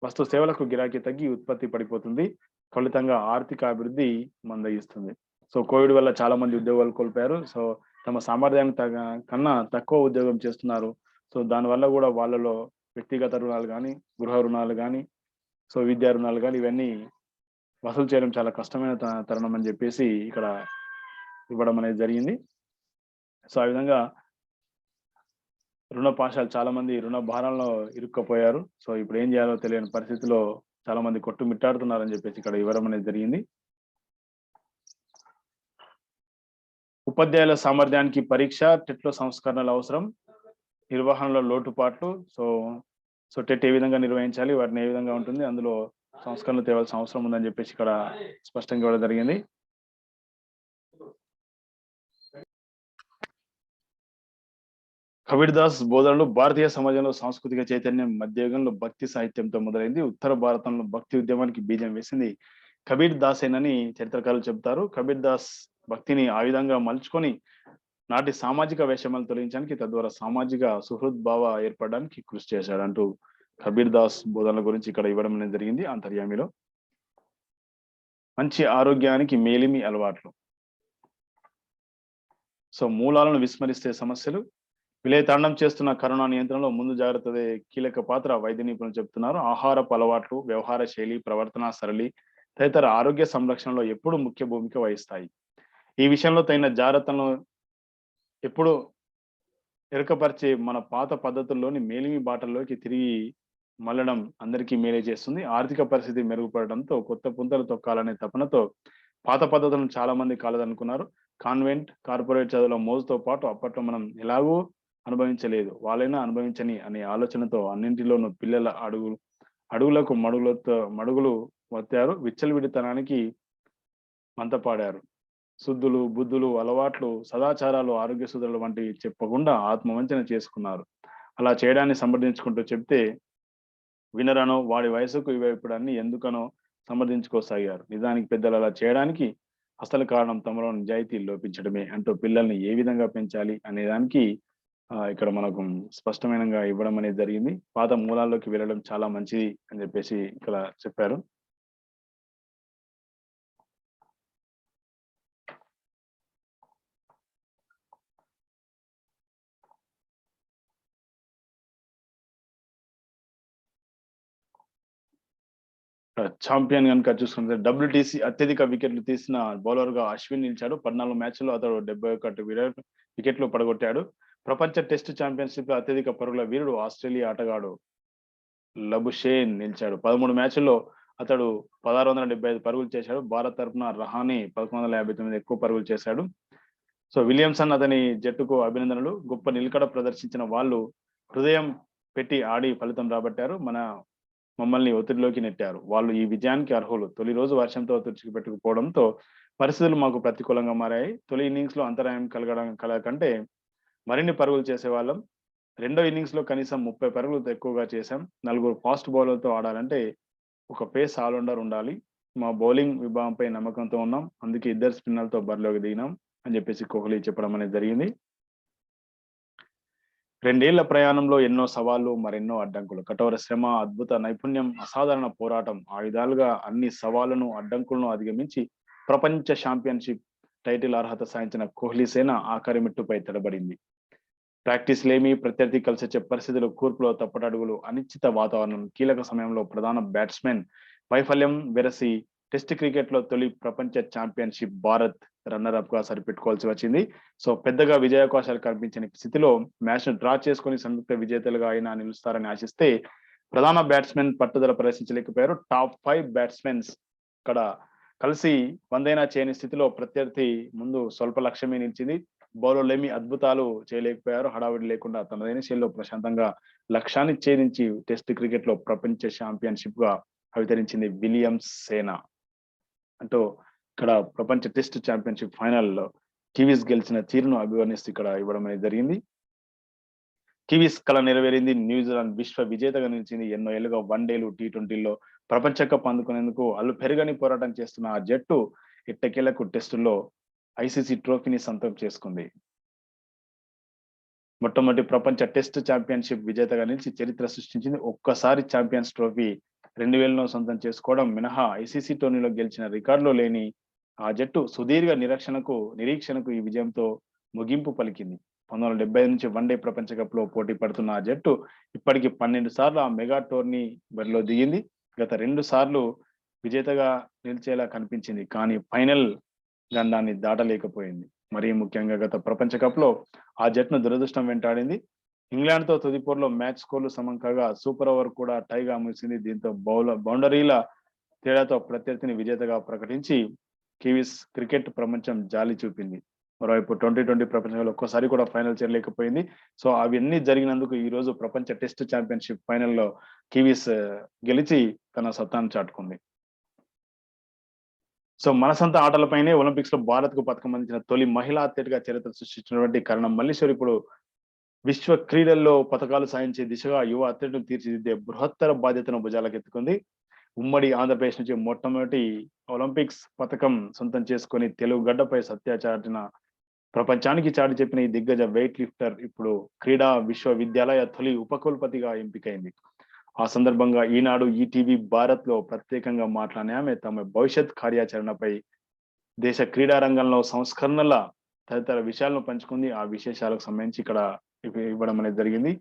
వస్తు సేవలకు గిరాకీ తగ్గి ఉత్పత్తి పడిపోతుంది. ఫలితంగా ఆర్థిక అభివృద్ధి మందగిస్తుంది. సో కోవిడ్ వల్ల చాలా మంది ఉద్యోగాలు కోల్పోయారు. సో తమ సామర్థ్యానికి కన్నా తక్కువ ఉద్యోగం చేస్తున్నారు. సో దానివల్ల కూడా వాళ్ళలో వ్యక్తిగత రుణాలు కానీ, గృహ రుణాలు కానీ, సో విద్యా రుణాలు కానీ ఇవన్నీ వసూలు చేయడం చాలా కష్టమైన తరుణం అని చెప్పేసి ఇక్కడ ఇవ్వడం అనేది జరిగింది. సో ఆ విధంగా రుణపాశాలు చాలా మంది రుణ భారంలో ఇరుక్కపోయారు. సో ఇప్పుడు ఏం చేయాలో తెలియని పరిస్థితిలో చాలా మంది కొట్టుమిట్టాడుతున్నారని చెప్పేసి ఇక్కడ ఇవ్వడం అనేది జరిగింది. ఉపాధ్యాయుల సామర్థ్యానికి పరీక్ష, టెట్లో సంస్కరణలు అవసరం, నిర్వహణలో లోటుపాట్లు. సో టెట్ ఏ విధంగా నిర్వహించాలి, వాటిని ఏ విధంగా ఉంటుంది, అందులో సంస్కరణలు తేవాల్సిన అవసరం ఉందని చెప్పేసి ఇక్కడ స్పష్టంగా ఇవ్వడం జరిగింది. కబీర్ దాస్ బోధనలు భారతీయ సమాజంలో సాంస్కృతిక చైతన్యం మధ్యయుగంలో భక్తి సాహిత్యంతో మొదలైంది. ఉత్తర భారతంలో భక్తి ఉద్యమానికి బీజం వేసింది కబీర్ దాసేనని చరిత్రకారులు చెబుతారు. కబీర్ దాస్ భక్తిని ఆ విధంగా మలుచుకొని నాటి సామాజిక వైషమ్యాలు తొలగించడానికి, తద్వారా సామాజిక సుహృద్భావ ఏర్పడడానికి కృషి చేశాడు అంటూ కబీర్ దాస్ బోధనల గురించి ఇక్కడ ఇవ్వడం అనేది జరిగింది. అంతర్యామిలో మంచి ఆరోగ్యానికి మేలిమి అలవాట్లు. సో మూలాలను విస్మరిస్తే సమస్యలు. విలయతాండం చేస్తున్న కరోనా నియంత్రణలో ముందు జాగ్రత్తదే కీలక పాత్ర వైద్య నిపుణులు చెబుతున్నారు. ఆహారపు అలవాట్లు, వ్యవహార శైలి, ప్రవర్తన సరళి తదితర ఆరోగ్య సంరక్షణలో ఎప్పుడు ముఖ్య భూమిక వహిస్తాయి. ఈ విషయంలో తగిన జాగ్రత్తలను ఎప్పుడు ఎరకపరిచి మన పాత పద్ధతుల్లోని మేలిమి బాటల్లోకి తిరిగి మళ్ళడం అందరికీ మేలే చేస్తుంది. ఆర్థిక పరిస్థితి మెరుగుపడడంతో కొత్త పుంతలు తొక్కాలనే తపనతో పాత పద్ధతులను చాలా మంది కాలదనుకున్నారు. కాన్వెంట్, కార్పొరేట్ చదువుల మోజుతో పాటు అప్పట్లో మనం ఎలాగూ అనుభవించలేదు, వాళ్ళైనా అనుభవించని అనే ఆలోచనతో అన్నింటిలోనూ పిల్లల అడుగులకు మడుగులు వత్తారు. విచ్చలవిడితనానికి మంతపాడారు. శుద్ధులు, బుద్ధులు, అలవాట్లు, సదాచారాలు, ఆరోగ్య సుధులు వంటివి చెప్పకుండా ఆత్మవంచన చేసుకున్నారు. అలా చేయడాన్ని సమర్థించుకుంటూ చెప్తే వినరనో, వాడి వయసుకు ఇప్పుడు అన్ని ఎందుకనో సమర్థించుకోసాగారు. నిజానికి పెద్దలు అలా చేయడానికి అసలు కారణం తమలో నిజాయితీ లోపించడమే అంటూ పిల్లల్ని ఏ విధంగా పెంచాలి అనే దానికి ఇక్కడ మనకు స్పష్టమైనగా ఇవ్వడం అనేది జరిగింది. పాత మూలాల్లోకి వెళ్ళడం చాలా మంచిది అని చెప్పేసి ఇక్కడ చెప్పారు. ఛాంపియన్ కనుక చూసుకుంటే WTC అత్యధిక వికెట్లు తీసిన బౌలర్ గా అశ్విన్ నిలిచాడు. 14 మ్యాచ్ల్లో అతడు 71 వికెట్లు పడగొట్టాడు. ప్రపంచ టెస్ట్ ఛాంపియన్షిప్ లో అత్యధిక పరుగుల వీరుడు ఆస్ట్రేలియా ఆటగాడు లబుషేన్ నిలిచాడు. 13 మ్యాచ్ల్లో అతడు 1675 పరుగులు చేశాడు. భారత్ తరఫున రహానే 1159 ఎక్కువ పరుగులు చేశాడు. సో విలియమ్సన్ అతని జట్టుకు అభినందనలు. గొప్ప నిలకడ ప్రదర్శించిన వాళ్ళు హృదయం పెట్టి ఆడి ఫలితం రాబట్టారు. మమ్మల్ని ఒత్తిడిలోకి నెట్టారు. వాళ్ళు ఈ విజయానికి అర్హులు. తొలి రోజు వర్షంతో తుడిచిపెట్టుకుపోవడంతో పరిస్థితులు మాకు ప్రతికూలంగా మారాయి. తొలి ఇన్నింగ్స్ లో అంతరాయం కలగకంటే మరిన్ని పరుగులు చేసేవాళ్ళం. రెండో ఇన్నింగ్స్ లో కనీసం 30 పరుగులు ఎక్కువగా చేశాం. 4 ఫాస్ట్ బౌలర్లతో ఆడాలంటే ఒక పేస్ ఆల్రౌండర్ ఉండాలి. మా బౌలింగ్ విభాగంపై నమ్మకంతో ఉన్నాం. అందుకే 2 స్పిన్నర్లతో బరిలోకి దిగినాం అని చెప్పేసి కోహ్లీ చెప్పడం అనేది జరిగింది. 2 ఏళ్ల ప్రయాణంలో ఎన్నో సవాళ్లు, మరెన్నో అడ్డంకులు, కఠోర శ్రమ, అద్భుత నైపుణ్యం, అసాధారణ పోరాటం, ఆ విధాలుగా అన్ని సవాళ్లను, అడ్డంకులను అధిగమించి ప్రపంచ ఛాంపియన్షిప్ టైటిల్ అర్హత సాధించిన కోహ్లీ సేన ఆఖరి మెట్టుపై తడబడింది. ప్రాక్టీస్ లేమి, ప్రత్యర్థి కలిసొచ్చే పరిస్థితులు, కూర్పులో తప్పటడుగులు, అనిశ్చిత వాతావరణం, కీలక సమయంలో ప్రధాన బ్యాట్స్మెన్ వైఫల్యం వెరసి టెస్ట్ క్రికెట్ లో తొలి ప్రపంచ ఛాంపియన్షిప్ భారత్ రన్నర్ అప్ గా సరిపెట్టుకోవాల్సి వచ్చింది. సో పెద్దగా విజయావకాశాలు కనిపించని స్థితిలో మ్యాచ్ ను డ్రా చేసుకుని సంయుక్త విజేతలుగా అయినా నిలుస్తారని ఆశిస్తే ప్రధాన బ్యాట్స్మెన్ పట్టుదల ప్రదర్శించలేకపోయారు. టాప్ 5 బ్యాట్స్మెన్స్ ఇక్కడ కలిసి 100 చేయని స్థితిలో ప్రత్యర్థి ముందు స్వల్ప లక్ష్యమే నిలిచింది. బౌలర్లేమి అద్భుతాలు చేయలేకపోయారు. హడావిడి లేకుండా తనదైన శైలిలో ప్రశాంతంగా లక్ష్యాన్ని ఛేదించి టెస్ట్ క్రికెట్‌లో ప్రపంచ ఛాంపియన్‌షిప్‌గా అవతరించింది విలియమ్స్ సేన. అంటూ ఇక్కడ ప్రపంచ టెస్ట్ ఛాంపియన్‌షిప్ ఫైనల్‌లో కివీస్ గెలిచిన తీరును అభివర్ణిస్తూ ఇక్కడ ఇవ్వడం అనేది జరిగింది. కివీస్ కల నెరవేరింది. న్యూజిలాండ్ విశ్వ విజేతగా నిలిచింది. ఎన్నో ఏళ్లుగా వన్‌డేలు, టీ20ల్లో ప్రపంచ కప్ అందుకునేందుకు అలుపెరగని పోరాటం చేస్తున్న ఆ జట్టు ఎట్టకేలకు టెస్టుల్లో ఐసీసీ ట్రోఫీని సొంతం చేసుకుంది. మొట్టమొదటి ప్రపంచ టెస్ట్ ఛాంపియన్‌షిప్ విజేతగా నిలిచి చరిత్ర సృష్టించింది. ఒక్కసారి ఛాంపియన్స్ ట్రోఫీ 2000లో సొంతం చేసుకోవడం మినహా ఐసీసీ టోర్నీలో గెలిచిన రికార్డులో లేని ఆ జట్టు సుదీర్ఘ నిరీక్షణకు ఈ విజయంతో ముగింపు పలికింది. 1975 నుంచి వన్‌డే ప్రపంచ కప్‌లో పోటీ పడుతున్న ఆ జట్టు ఇప్పటికి 12 సార్లు ఆ మెగా టోర్నీ బరిలో దిగింది. గత 2 సార్లు విజేతగా నిలిచేలా కనిపించింది. కానీ ఫైనల్ గండాన్ని దాటలేకపోయింది. మరీ ముఖ్యంగా గత ప్రపంచ కప్‌లో ఆ జట్టును దురదృష్టం వెంటాడింది. ఇంగ్లాండ్‌తో తుది పోరులో మ్యాచ్ స్కోర్లు సమం కాగా సూపర్ ఓవర్ కూడా టైగా ముగిసింది. దీంతో బౌండరీల తేడాతో ప్రత్యర్థిని విజేతగా ప్రకటించి కివీస్ క్రికెట్ ప్రపంచం జాలి చూపింది. మరోవైపు 2020 ప్రపంచంలో ఒక్కసారి కూడా ఫైనల్ చేరలేకపోయింది. సో అవన్నీ జరిగినందుకు ఈ రోజు ప్రపంచ టెస్ట్ ఛాంపియన్‌షిప్ ఫైనల్‌లో కివీస్ గెలిచి తన సత్తాను చాటుకుంది. సో మనసంతా ఆటలపైనే ఒలింపిక్స్‌లో భారత్‌కు పతకం అందించిన తొలి మహిళా అథ్లెట్‌గా చరిత్ర సృష్టించినటువంటి కరణం మల్లీశ్వరి ఇప్పుడు విశ్వ క్రీడల్లో పతకాలు సాధించే దిశగా యువ అథ్లెట్‌ను తీర్చిదిద్దే బృహత్తర బాధ్యతను భుజాలకెత్తుకుంది. ఉమ్మడి ఆంధ్రప్రదేశ్ నుంచి మొట్టమొదటి ఒలింపిక్స్ పతకం సొంతం చేసుకొని తెలుగు గడ్డపై సత్య చాటిన ప్రపంచానికి చాటి చెప్పిన ఈ దిగ్గజ వెయిట్ లిఫ్టర్ ఇప్పుడు క్రీడా విశ్వవిద్యాలయ తొలి ఉపకులపతిగా ఎంపికైంది. ఆ సందర్భంగా ఈనాడు ఈటీవీ భారత్‌లో ప్రత్యేకంగా మాట్లాడిన ఆమె తమ భవిష్యత్ కార్యాచరణపై, దేశ క్రీడా రంగంలో సంస్కరణల తదితర విషయాలను పంచుకుంది. ఆ విశేషాలకు సంబంధించి ఇక్కడ ఇవ్వడం అనేది జరిగింది.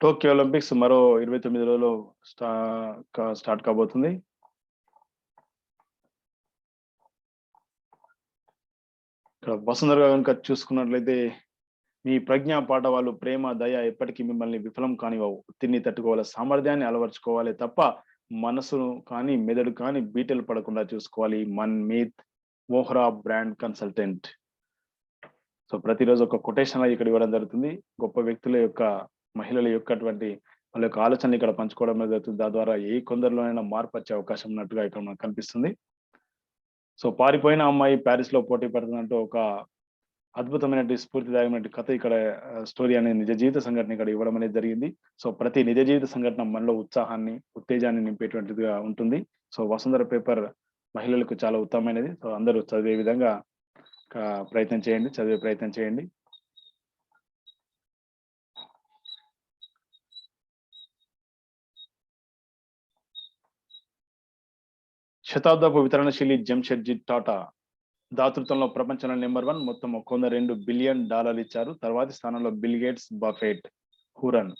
టోక్యో ఒలింపిక్స్ మరో 29 రోజుల్లో స్టార్ట్ కాబోతుంది. ఇక్కడ వసుంధర గనుక చూసుకున్నట్లయితే మీ ప్రజ్ఞా పాఠవాలు ప్రేమ, దయ ఎప్పటికీ మిమ్మల్ని విఫలం కానివ్వవు. ఒత్తిడిని తట్టుకోవాలి, సామర్థ్యాన్ని అలవర్చుకోవాలి తప్ప మనసును కానీ, మెదడు కానీ బీటలు పడకుండా చూసుకోవాలి. Manmeet Vohra brand consultant. So ప్రతిరోజు ఒక కొటేషన్ ఇక్కడ ఇవ్వడం జరుగుతుంది. గొప్ప వ్యక్తుల యొక్క, మహిళల యొక్కటువంటి వాళ్ళ యొక్క ఆలోచనలు ఇక్కడ పంచుకోవడం జరుగుతుంది. దాని ద్వారా ఏ కొందరిలోనైనా మార్పు వచ్చే అవకాశం ఉన్నట్టుగా ఇక్కడ మనకు కనిపిస్తుంది. సో పారిపోయిన అమ్మాయి ప్యారిస్ లో పోటీ పడుతుందంటూ ఒక అద్భుతమైనటువంటి స్ఫూర్తిదాయకమైన కథ ఇక్కడ స్టోరీ అనేది నిజ జీవిత సంఘటన ఇక్కడ ఇవ్వడం అనేది జరిగింది. సో ప్రతి నిజ జీవిత సంఘటన మనలో ఉత్సాహాన్ని, ఉత్తేజాన్ని నింపేటువంటిదిగా ఉంటుంది. సో వసుంధర పేపర్ మహిళలకు చాలా ఉత్తమమైనది. సో అందరూ చదివే విధంగా ప్రయత్నం చేయండి, చదివే ప్రయత్నం చేయండి. శతాబ్దపు వితరణశీలి జంషెడ్జీ టాటా దాతృత్వంలో ప్రపంచంలో నెంబర్ 1, మొత్తం $102 బిలియన్ ఇచ్చారు. తర్వాతి స్థానంలో బిల్ గేట్స్, బఫెట్, హురన్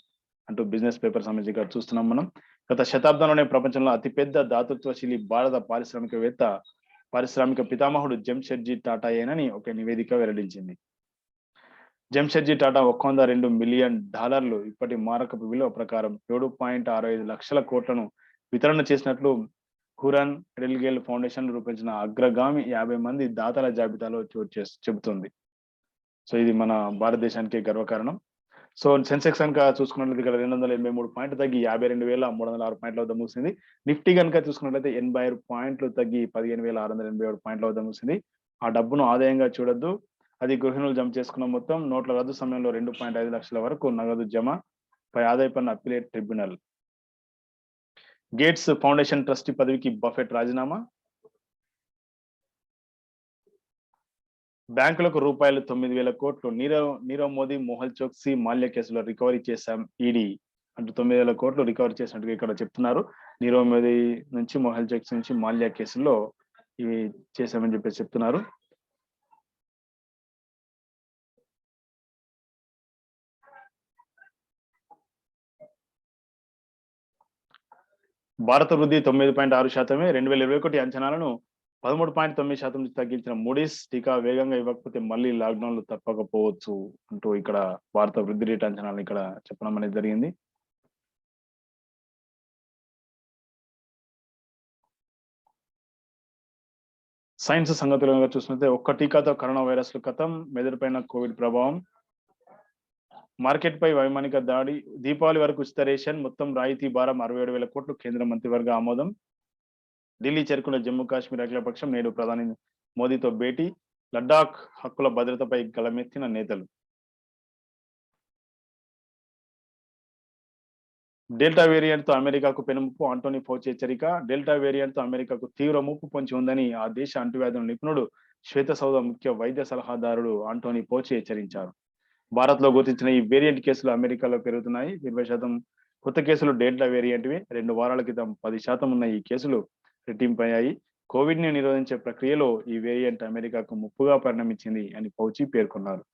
అంటూ బిజినెస్ పేపర్ సంబంధించి చూస్తున్నాం మనం. గత శతాబ్దంలోనే ప్రపంచంలో అతిపెద్ద దాతృత్వశీలి భారత పారిశ్రామిక పితామహుడు జంషెడ్జీ టాటా ఏనని ఒక నివేదిక వెల్లడించింది. జంషెడ్జీ టాటా $102 మిలియన్ ఇప్పటి మారకపు విలువ ప్రకారం 7.65 లక్షల కోట్లను వితరణ చేసినట్లు హురన్ ఎడెల్గేల్ ఫౌండేషన్ రూపొందించిన అగ్రగామి 50 మంది దాతల జాబితాలో చెబుతుంది. సో ఇది మన భారతదేశానికి గర్వకారణం. సో సెన్సెక్స్ కనుక చూసుకున్నట్లయితే ఇక్కడ 283 పాయింట్లు తగ్గి 52,306 పాయింట్ల వద్ద ముగిసింది. నిఫ్టీ కనుక చూసుకున్నట్లయితే 86 పాయింట్లు తగ్గి 15,687 పాయింట్ల వద్ద ముగిసింది. ఆ డబ్బును ఆదాయంగా చూడొద్దు. అది గృహిణులు జమ చేసుకున్న మొత్తం. నోట్ల రద్దు సమయంలో 2.5 లక్షల వరకు నగదు జమ పై ఆదాయ పన్ను appellate tribunal. Gates foundation trustee పదవికి బఫెట్ రాజీనామా. బ్యాంకులకు రూపాయలు 9,000 కోట్లు నీరవ్ మోదీ, మోహల్ చోక్సీ, మాల్యా కేసులో రికవరీ చేశాం ఈడీ అంటూ 9,000 కోట్లు రికవరీ చేసినట్టుగా ఇక్కడ చెప్తున్నారు. నీరవ్ మోదీ నుంచి, మోహల్ చోక్సీ నుంచి మాల్యా కేసుల్లో ఇవి చేశామని చెప్పేసి చెప్తున్నారు. భారత వృద్ధి 9.6%. 2021 అంచనాలను 13.9% నుంచి తగ్గించిన మూడీస్. టీకా వేగంగా ఇవ్వకపోతే మళ్ళీ లాక్డౌన్లు తప్పకపోవచ్చు అంటూ ఇక్కడ భారత వృద్ధి రేట్ అంచనాలను ఇక్కడ చెప్పడం అనేది జరిగింది. సైన్స్ సంగతులుగా చూసినట్లయితే ఒక్క టీకాతో కరోనా వైరస్లు కథం. మెదడుపైన కోవిడ్ ప్రభావం. మార్కెట్ పై వైమానిక దాడి. దీపావళి వరకు ఉచిత రేషన్. మొత్తం రాయితీ భారం 67,000 కోట్లు. కేంద్ర మంత్రివర్గ ఆమోదం. ఢిల్లీ చేరుకున్న జమ్మూ కాశ్మీర్ అఖిలపక్షం. నేడు ప్రధాని మోదీతో భేటీ. లడ్డాఖ్ హక్కుల భద్రతపై గలమెత్తిన నేతలు. డెల్టా వేరియంట్ తో అమెరికాకు పెనుముప్పు. ఆంటోనీ ఫౌచి హెచ్చరిక. డెల్టా వేరియంట్ తో అమెరికాకు తీవ్ర ముప్పు పొంచి ఉందని ఆ దేశ అంటువ్యాధుల నిపుణుడు, శ్వేతసౌధ ముఖ్య వైద్య సలహాదారుడు ఆంటోనీ ఫౌచి హెచ్చరించారు. భారత్ లో గుర్తించిన ఈ వేరియంట్ కేసులు అమెరికాలో పెరుగుతున్నాయి. 20% కొత్త కేసులు డెల్టా వేరియంట్వి. 2 వారాల క్రితం 10% ఉన్న ఈ కేసులు రెట్టింపయ్యాయి. కోవిడ్ ని నిరోధించే ప్రక్రియలో ఈ వేరియంట్ అమెరికాకు ముప్పుగా పరిణమించింది అని ఫౌచి పేర్కొన్నారు.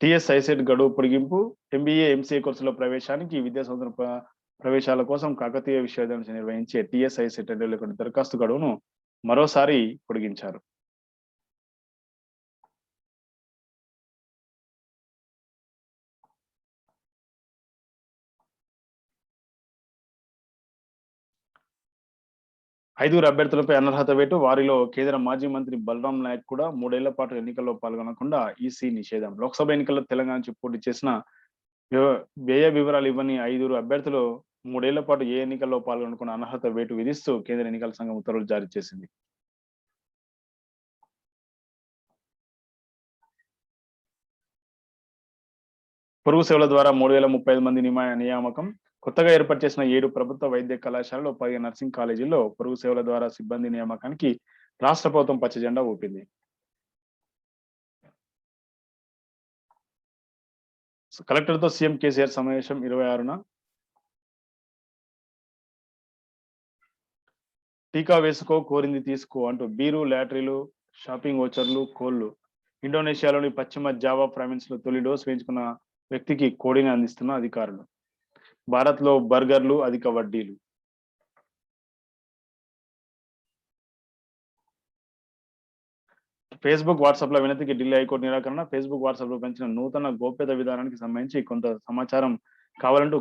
టిఎస్ ఐసెట్ గడువు పొడిగింపు. ఎంబీఏ, ఎంసీఏ కోర్సులో ప్రవేశానికి విద్యా సంవత్సరం ప్రవేశాల కోసం కాకతీయ విశ్వవిద్యాలయం నిర్వహించే టిఎస్ ఐసెట్ దరఖాస్తు గడువును మరోసారి పొడిగించారు. ఐదుగురు అభ్యర్థులపై అనర్హత వేటు. వారిలో కేంద్ర మాజీ మంత్రి బలరాం నాయక్ కూడా. 3 ఏళ్ల పాటు ఎన్నికల్లో పాల్గొనకుండా ఈసీ నిషేధం. లోక్సభ ఎన్నికల్లో తెలంగాణ నుంచి పోటీ చేసిన వ్యయ వివరాలు ఇవ్వని 5 అభ్యర్థులు 3 ఏళ్ల పాటు ఏ ఎన్నికల్లో పాల్గొనకుండా అనర్హత వేటు విధిస్తూ కేంద్ర ఎన్నికల సంఘం ఉత్తర్వులు జారీ చేసింది. పొరుగు సేవల ద్వారా 3,035 మంది నియామకం. కొత్తగా ఏర్పాటు చేసిన 7 ప్రభుత్వ వైద్య కళాశాలలో 10 నర్సింగ్ కాలేజీల్లో పొరుగు సేవల ద్వారా సిబ్బంది నియామకానికి రాష్ట్ర ప్రభుత్వం పచ్చ జెండా ఊపింది. కలెక్టర్తో సీఎం కేసీఆర్ సమావేశం 26న. టీకా వేసుకో, కోరింది తీసుకో అంటూ బీరు, లాటరీలు, షాపింగ్ ఓచర్లు, కోళ్లు. ఇండోనేషియాలోని పశ్చిమ జావా ప్రావిన్స్ లో తొలి డోస్ వేయించుకున్న వ్యక్తికి కోడిని అందిస్తున్న అధికారులు. భారత్ లో బర్గర్లు అధిక వడ్డీలు. ఫేస్బుక్, వాట్సాప్ ల వినతికి ఢిల్లీ హైకోర్టు నిరాకరణ. ఫేస్బుక్, వాట్సాప్ లో పెంచిన నూతన గోప్యత విధానానికి సంబంధించి కొంత సమాచారం కావాలంటూ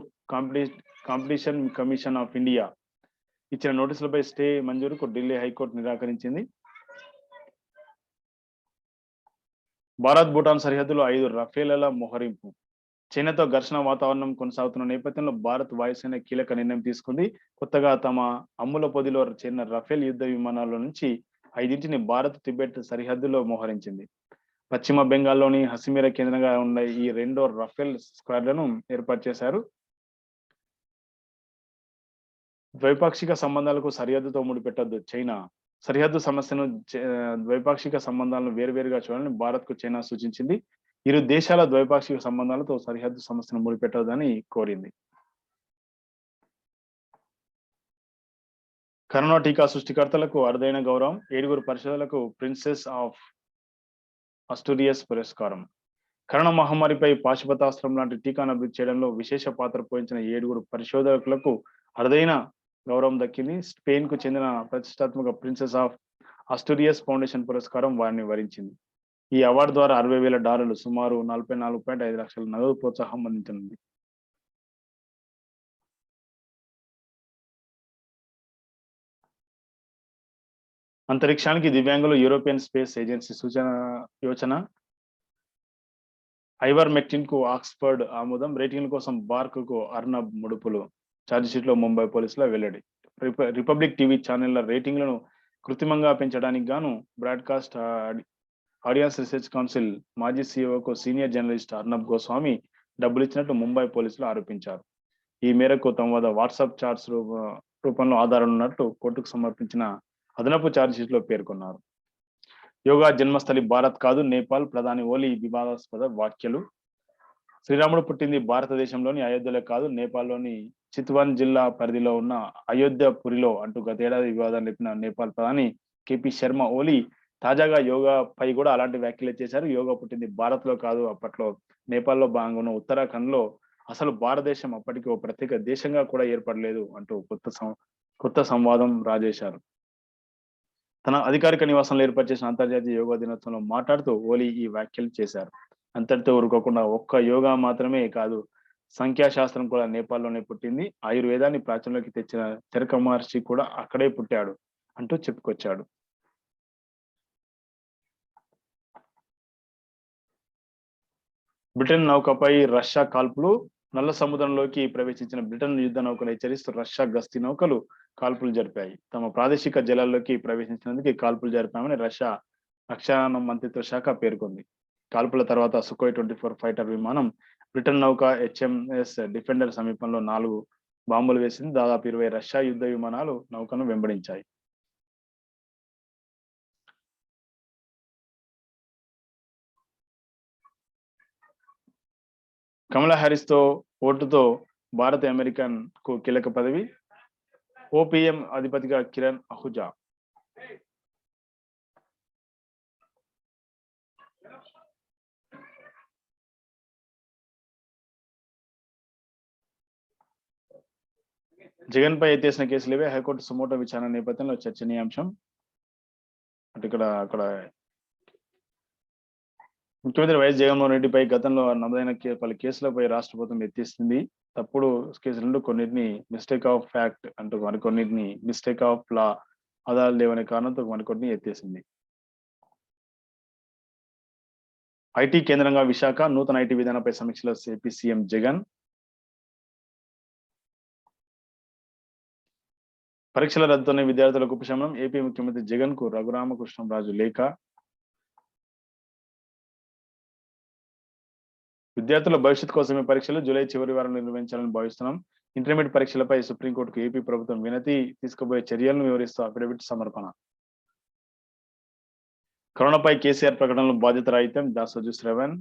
కాంపిటీషన్ కమిషన్ ఆఫ్ ఇండియా ఇచ్చిన నోటీసులపై స్టే మంజూరుకు ఢిల్లీ హైకోర్టు నిరాకరించింది. భారత్ భూటాన్ సరిహద్దులో 5 రఫేళ్ల మోహరింపు. చైనాతో ఘర్షణ వాతావరణం కొనసాగుతున్న నేపథ్యంలో భారత్ వాయుసేన కీలక నిర్ణయం తీసుకుంది. కొత్తగా తమ అమ్ముల పొదిలో చేరిన రఫేల్ యుద్ధ విమానాల నుంచి 5ని భారత్ టిబెట్ సరిహద్దులో మోహరించింది. పశ్చిమ బెంగాల్లోని హసిమీర కేంద్రంగా ఉన్న ఈ 2వ రఫేల్ స్క్వాడ్లను ఏర్పాటు చేశారు. ద్వైపాక్షిక సంబంధాలకు సరిహద్దుతో ముడిపెట్టద్దు చైనా. సరిహద్దు సమస్యను ద్వైపాక్షిక సంబంధాలను వేరువేరుగా చూడాలని భారత్ కు చైనా సూచించింది. ఇరు దేశాల ద్వైపాక్షిక సంబంధాలతో సరిహద్దు సమస్యను ముడిపెట్టవద్దని కోరింది. కరోనా టీకా సృష్టికర్తలకు అరుదైన గౌరవం. 7 పరిశోధకులకు ప్రిన్సెస్ ఆఫ్ అస్టూరియస్ పురస్కారం. కరోనా మహమ్మారిపై పాశుపతాస్త్రం లాంటి టీకాను అభివృద్ధి చేయడంలో విశేష పాత్ర పోషించిన 7 పరిశోధకులకు అరుదైన గౌరవం దక్కింది. స్పెయిన్ కు చెందిన ప్రతిష్టాత్మక ప్రిన్సెస్ ఆఫ్ అస్టూరియస్ ఫౌండేషన్ పురస్కారం వారిని వరించింది. ఈ అవార్డు ద్వారా $60,000 సుమారు 44.5 లక్షల నగదు ప్రోత్సాహం అందించనుంది. అంతరిక్షానికి దివ్యాంగులు. యూరోపియన్ స్పేస్ ఏజెన్సీ యోచన. ఐవర్మెక్టిన్ కు ఆక్స్ఫర్డ్ ఆమోదం. రేటింగ్ల కోసం బార్క్ కు అర్నబ్ ముడుపులు. ఛార్జిషీట్ లో ముంబై పోలీసుల వెల్లడి. రిపబ్లిక్ టీవీ ఛానళ్ల రేటింగ్లను కృత్రిమంగా పెంచడానికి గాను బ్రాడ్కాస్ట్ ఆడియన్స్ రీసెర్చ్ కౌన్సిల్ మాజీ సీఈఓకు సీనియర్ జర్నలిస్ట్ అర్నబ్ గోస్వామి డబ్బులు ఇచ్చినట్టు ముంబై పోలీసులు ఆరోపించారు. ఈ మేరకు తమ వద్ద వాట్సాప్ చాట్స్ రూపంలో ఆధారాలు ఉన్నట్టు కోర్టుకు సమర్పించిన అదనపు ఛార్జిషీట్ లో పేర్కొన్నారు. యోగా జన్మస్థలి భారత్ కాదు నేపాల్. ప్రధాని ఓలీ వివాదాస్పద వ్యాఖ్యలు. శ్రీరాముడు పుట్టింది భారతదేశంలోని అయోధ్యలో కాదు, నేపాల్లోని చిత్వాన్ జిల్లా పరిధిలో ఉన్న అయోధ్యపురిలో అంటూ గతేడాది వివాదం లేపిన నేపాల్ ప్రధాని కేపీ శర్మ ఓలీ తాజాగా యోగా పై కూడా అలాంటి వ్యాఖ్యలు చేశారు. యోగా పుట్టింది భారత్ లో కాదు, అప్పట్లో నేపాల్లో భాగంగా ఉన్న ఉత్తరాఖండ్ లో అసలు భారతదేశం అప్పటికి ఓ ప్రత్యేక దేశంగా కూడా ఏర్పడలేదు అంటూ కొత్త సంవాదం రాజేశారు. తన అధికారిక నివాసంలో ఏర్పాటు చేసిన అంతర్జాతీయ యోగా దినోత్సవంలో మాట్లాడుతూ ఓలీ ఈ వ్యాఖ్యలు చేశారు. అంతటితో ఊరుకోకుండా ఒక్క యోగా మాత్రమే కాదు, సంఖ్యాశాస్త్రం కూడా నేపాల్లోనే పుట్టింది. ఆయుర్వేదాన్ని ప్రాచుర్యంలోకి తెచ్చిన చరక మహర్షి కూడా అక్కడే పుట్టాడు అంటూ చెప్పుకొచ్చాడు. బ్రిటన్ నౌకపై రష్యా కాల్పులు. నల్ల సముద్రంలోకి ప్రవేశించిన బ్రిటన్ యుద్ధ నౌకలు హెచ్చరిస్తూ రష్యా గస్తీ నౌకలు కాల్పులు జరిపాయి. తమ ప్రాదేశిక జలాల్లోకి ప్రవేశించినందుకు కాల్పులు జరిపామని రష్యా రక్షణ మంత్రిత్వ శాఖ పేర్కొంది. కాల్పుల తర్వాత సుఖోయ్ 24 ఫైటర్ విమానం బ్రిటన్ నౌక హెచ్ఎంఎస్ డిఫెండర్ సమీపంలో 4 బాంబులు వేసింది. దాదాపు 20 రష్యా యుద్ధ విమానాలు నౌకను వెంబడించాయి. కమలా హ్యారిస్ తో ఓటుతో భారత్ అమెరికన్ కు కీలక పదవి. ఓపీఎం అధిపతిగా కిరణ్ అహుజా. జగన్ పై ఎత్తేసిన కేసులేవే హైకోర్టు సుమోటో విచారణ నేపథ్యంలో చర్చనీయాంశం. అంటే అక్కడ ముఖ్యమంత్రి వైఎస్ జగన్మోహన్ రెడ్డిపై గతంలో నమోదైన పలు కేసులపై రాష్ట్ర ప్రభుత్వం ఎత్తిస్తుంది. తప్పుడు కేసులు కొన్నిటిని మిస్టేక్ ఆఫ్ ఫ్యాక్ట్ అంటూ మరికొన్నిటిని మిస్టేక్ ఆఫ్ లా ఆధారాలు లేవనే కారణంతో మరికొన్ని ఎత్తేసింది. ఐటీ కేంద్రంగా విశాఖ నూతన ఐటీ విధానంపై సమీక్షలో ఏపీ సీఎం జగన్. పరీక్షల రద్దుతోనే విద్యార్థులకు ఉపశమనం. ఏపీ ముఖ్యమంత్రి జగన్ కు రఘురామకృష్ణంరాజు లేఖ. విద్యార్థుల భవిష్యత్ కోసమే పరీక్షలు జూలై చివరి వారంలో నిర్వహించాలని భావిస్తున్నాం. ఇంటర్మీడియట్ పరీక్షలపై సుప్రీంకోర్టుకు ఏపీ ప్రభుత్వం వినతి. తీసుకుపోయే చర్యలను వివరిస్తూ అఫిడవిట్ సమర్పణ. కరోనాపై కేసీఆర్ ప్రకటనలు బాధ్యత రాహిత్యం. దాసోజు శ్రవణ్.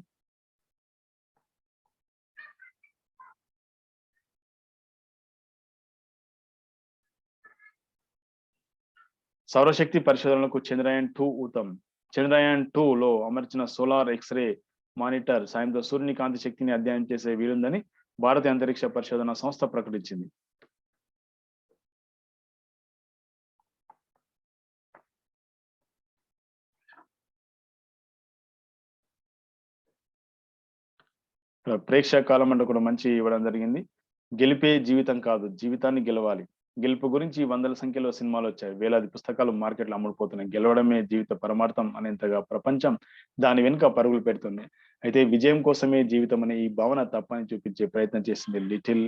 సౌరశక్తి పరిశోధనలకు చంద్రయాన్-2 ఊతం. చంద్రయాన్-2 లో అమర్చిన సోలార్ ఎక్స్రే మానిటర్ సాయంతో సూర్యుని కాంతి శక్తిని అధ్యయనం చేసే వీలుందని భారతీయ అంతరిక్ష పరిశోధన సంస్థ ప్రకటించింది. ప్రేక్షక కాలం అంటే కూడా మంచి ఇవ్వడం జరిగింది. గెలిపే జీవితం కాదు, జీవితాన్ని గెలవాలి. గెలుపు గురించి వందల సంఖ్యలో సినిమాలు వచ్చాయి. వేలాది పుస్తకాలు మార్కెట్లో అమ్ముడుపోతున్నాయి. గెలవడమే జీవిత పరమార్థం అనేంతగా ప్రపంచం దాని వెనుక పరుగులు పెడుతుంది. అయితే విజయం కోసమే జీవితం అనే ఈ భావన తప్పని చూపించే ప్రయత్నం చేసింది లిటిల్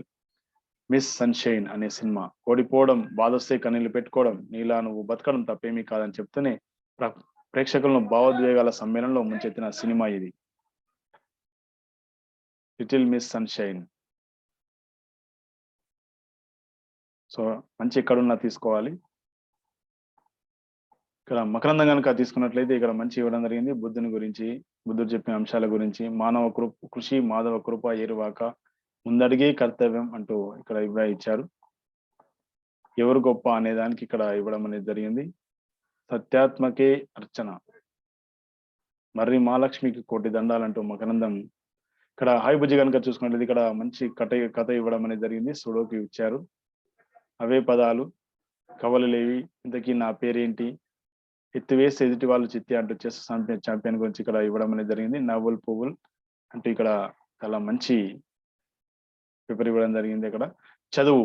మిస్ సన్షైన్ అనే సినిమా. ఓడిపోవడం, బాధొస్తే కన్నీళ్లు పెట్టుకోవడం, నీలా నువ్వు బతకడం తప్పేమీ కాదని చెప్తూనే ప్రేక్షకులను భావోద్వేగాల సమ్మేళనంలో ముంచెత్తిన సినిమా ఇది. Little miss sunshine. సో మంచి ఎక్కడున్నా తీసుకోవాలి. ఇక్కడ మకరందం కనుక తీసుకున్నట్లయితే ఇక్కడ మంచి ఇవ్వడం జరిగింది. బుద్ధుని గురించి, బుద్ధుడు చెప్పిన అంశాల గురించి, మానవ కృషి మాధవ కృప ఏరువాక ముందడిగే కర్తవ్యం అంటూ ఇక్కడ ఇచ్చారు. ఎవరు గొప్ప అనే దానికి ఇక్కడ ఇవ్వడం అనేది జరిగింది. సత్యాత్మకే అర్చన. మర్రి మహాలక్ష్మికి కోటి దండాలంటూ మకరందం. ఇక్కడ హాయ్ బుజ్జి కనుక చూసుకున్నట్లయితే ఇక్కడ మంచి కథ ఇవ్వడం అనేది జరిగింది. సుడోకి ఇచ్చారు. అవే పదాలు కవలలేవి, ఇంతకీ నా పేరేంటి, ఎత్తివేసి ఎదుటి వాళ్ళు చిత్తి అంటూ చెస్ ఛాంపియన్ గురించి ఇక్కడ ఇవ్వడం అనేది జరిగింది. నవ్వుల్ పువ్వుల్ అంటూ ఇక్కడ చాలా మంచి పేపర్ ఇవ్వడం జరిగింది. ఇక్కడ చదువు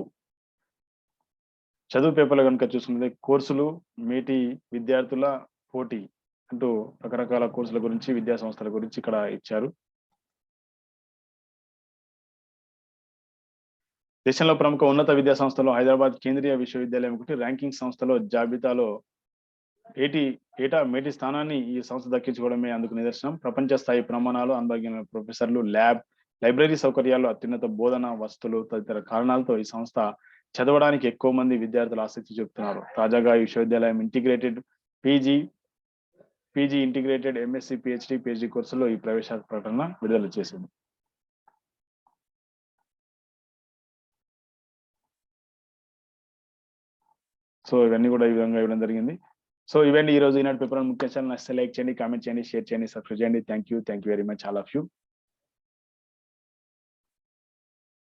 పేపర్లు కనుక చూసుకుంటే కోర్సులు, మేటి విద్యార్థుల పోటీ అంటూ రకరకాల కోర్సుల గురించి, విద్యా సంస్థల గురించి ఇక్కడ ఇచ్చారు. దేశంలో ప్రముఖ ఉన్నత విద్యా సంస్థలో హైదరాబాద్ కేంద్రీయ విశ్వవిద్యాలయం ఒకటి. ర్యాంకింగ్ సంస్థలో జాబితాలో ఏటా మేటి స్థానాన్ని ఈ సంస్థ దక్కించుకోవడమే అందుకు నిదర్శనం. ప్రపంచ స్థాయి ప్రమాణాలు, అనుభవజ్ఞ ప్రొఫెసర్లు, లైబ్రరీ సౌకర్యాలు, అత్యున్నత బోధన వసతులు తదితర కారణాలతో ఈ సంస్థ చదవడానికి ఎక్కువ మంది విద్యార్థులు ఆసక్తి చూపుతున్నారు. తాజాగా ఈ విశ్వవిద్యాలయం integrated PG integrated MSc PhD కోర్సులో ఈ ప్రవేశ ప్రకటన విడుదల చేసింది. సో ఇవన్నీ కూడా ఈ విధంగా ఇవ్వడం జరిగింది. సో ఇవన్నీ ఈ రోజు ఈనాడు పేపర్ ముఖ్యాంశాలు. నచ్చితే లైక్ చేయండి, కామెంట్ చేయండి, షేర్ చేయండి, సబ్స్క్రైబ్ చేయండి. Thank you very much all of you.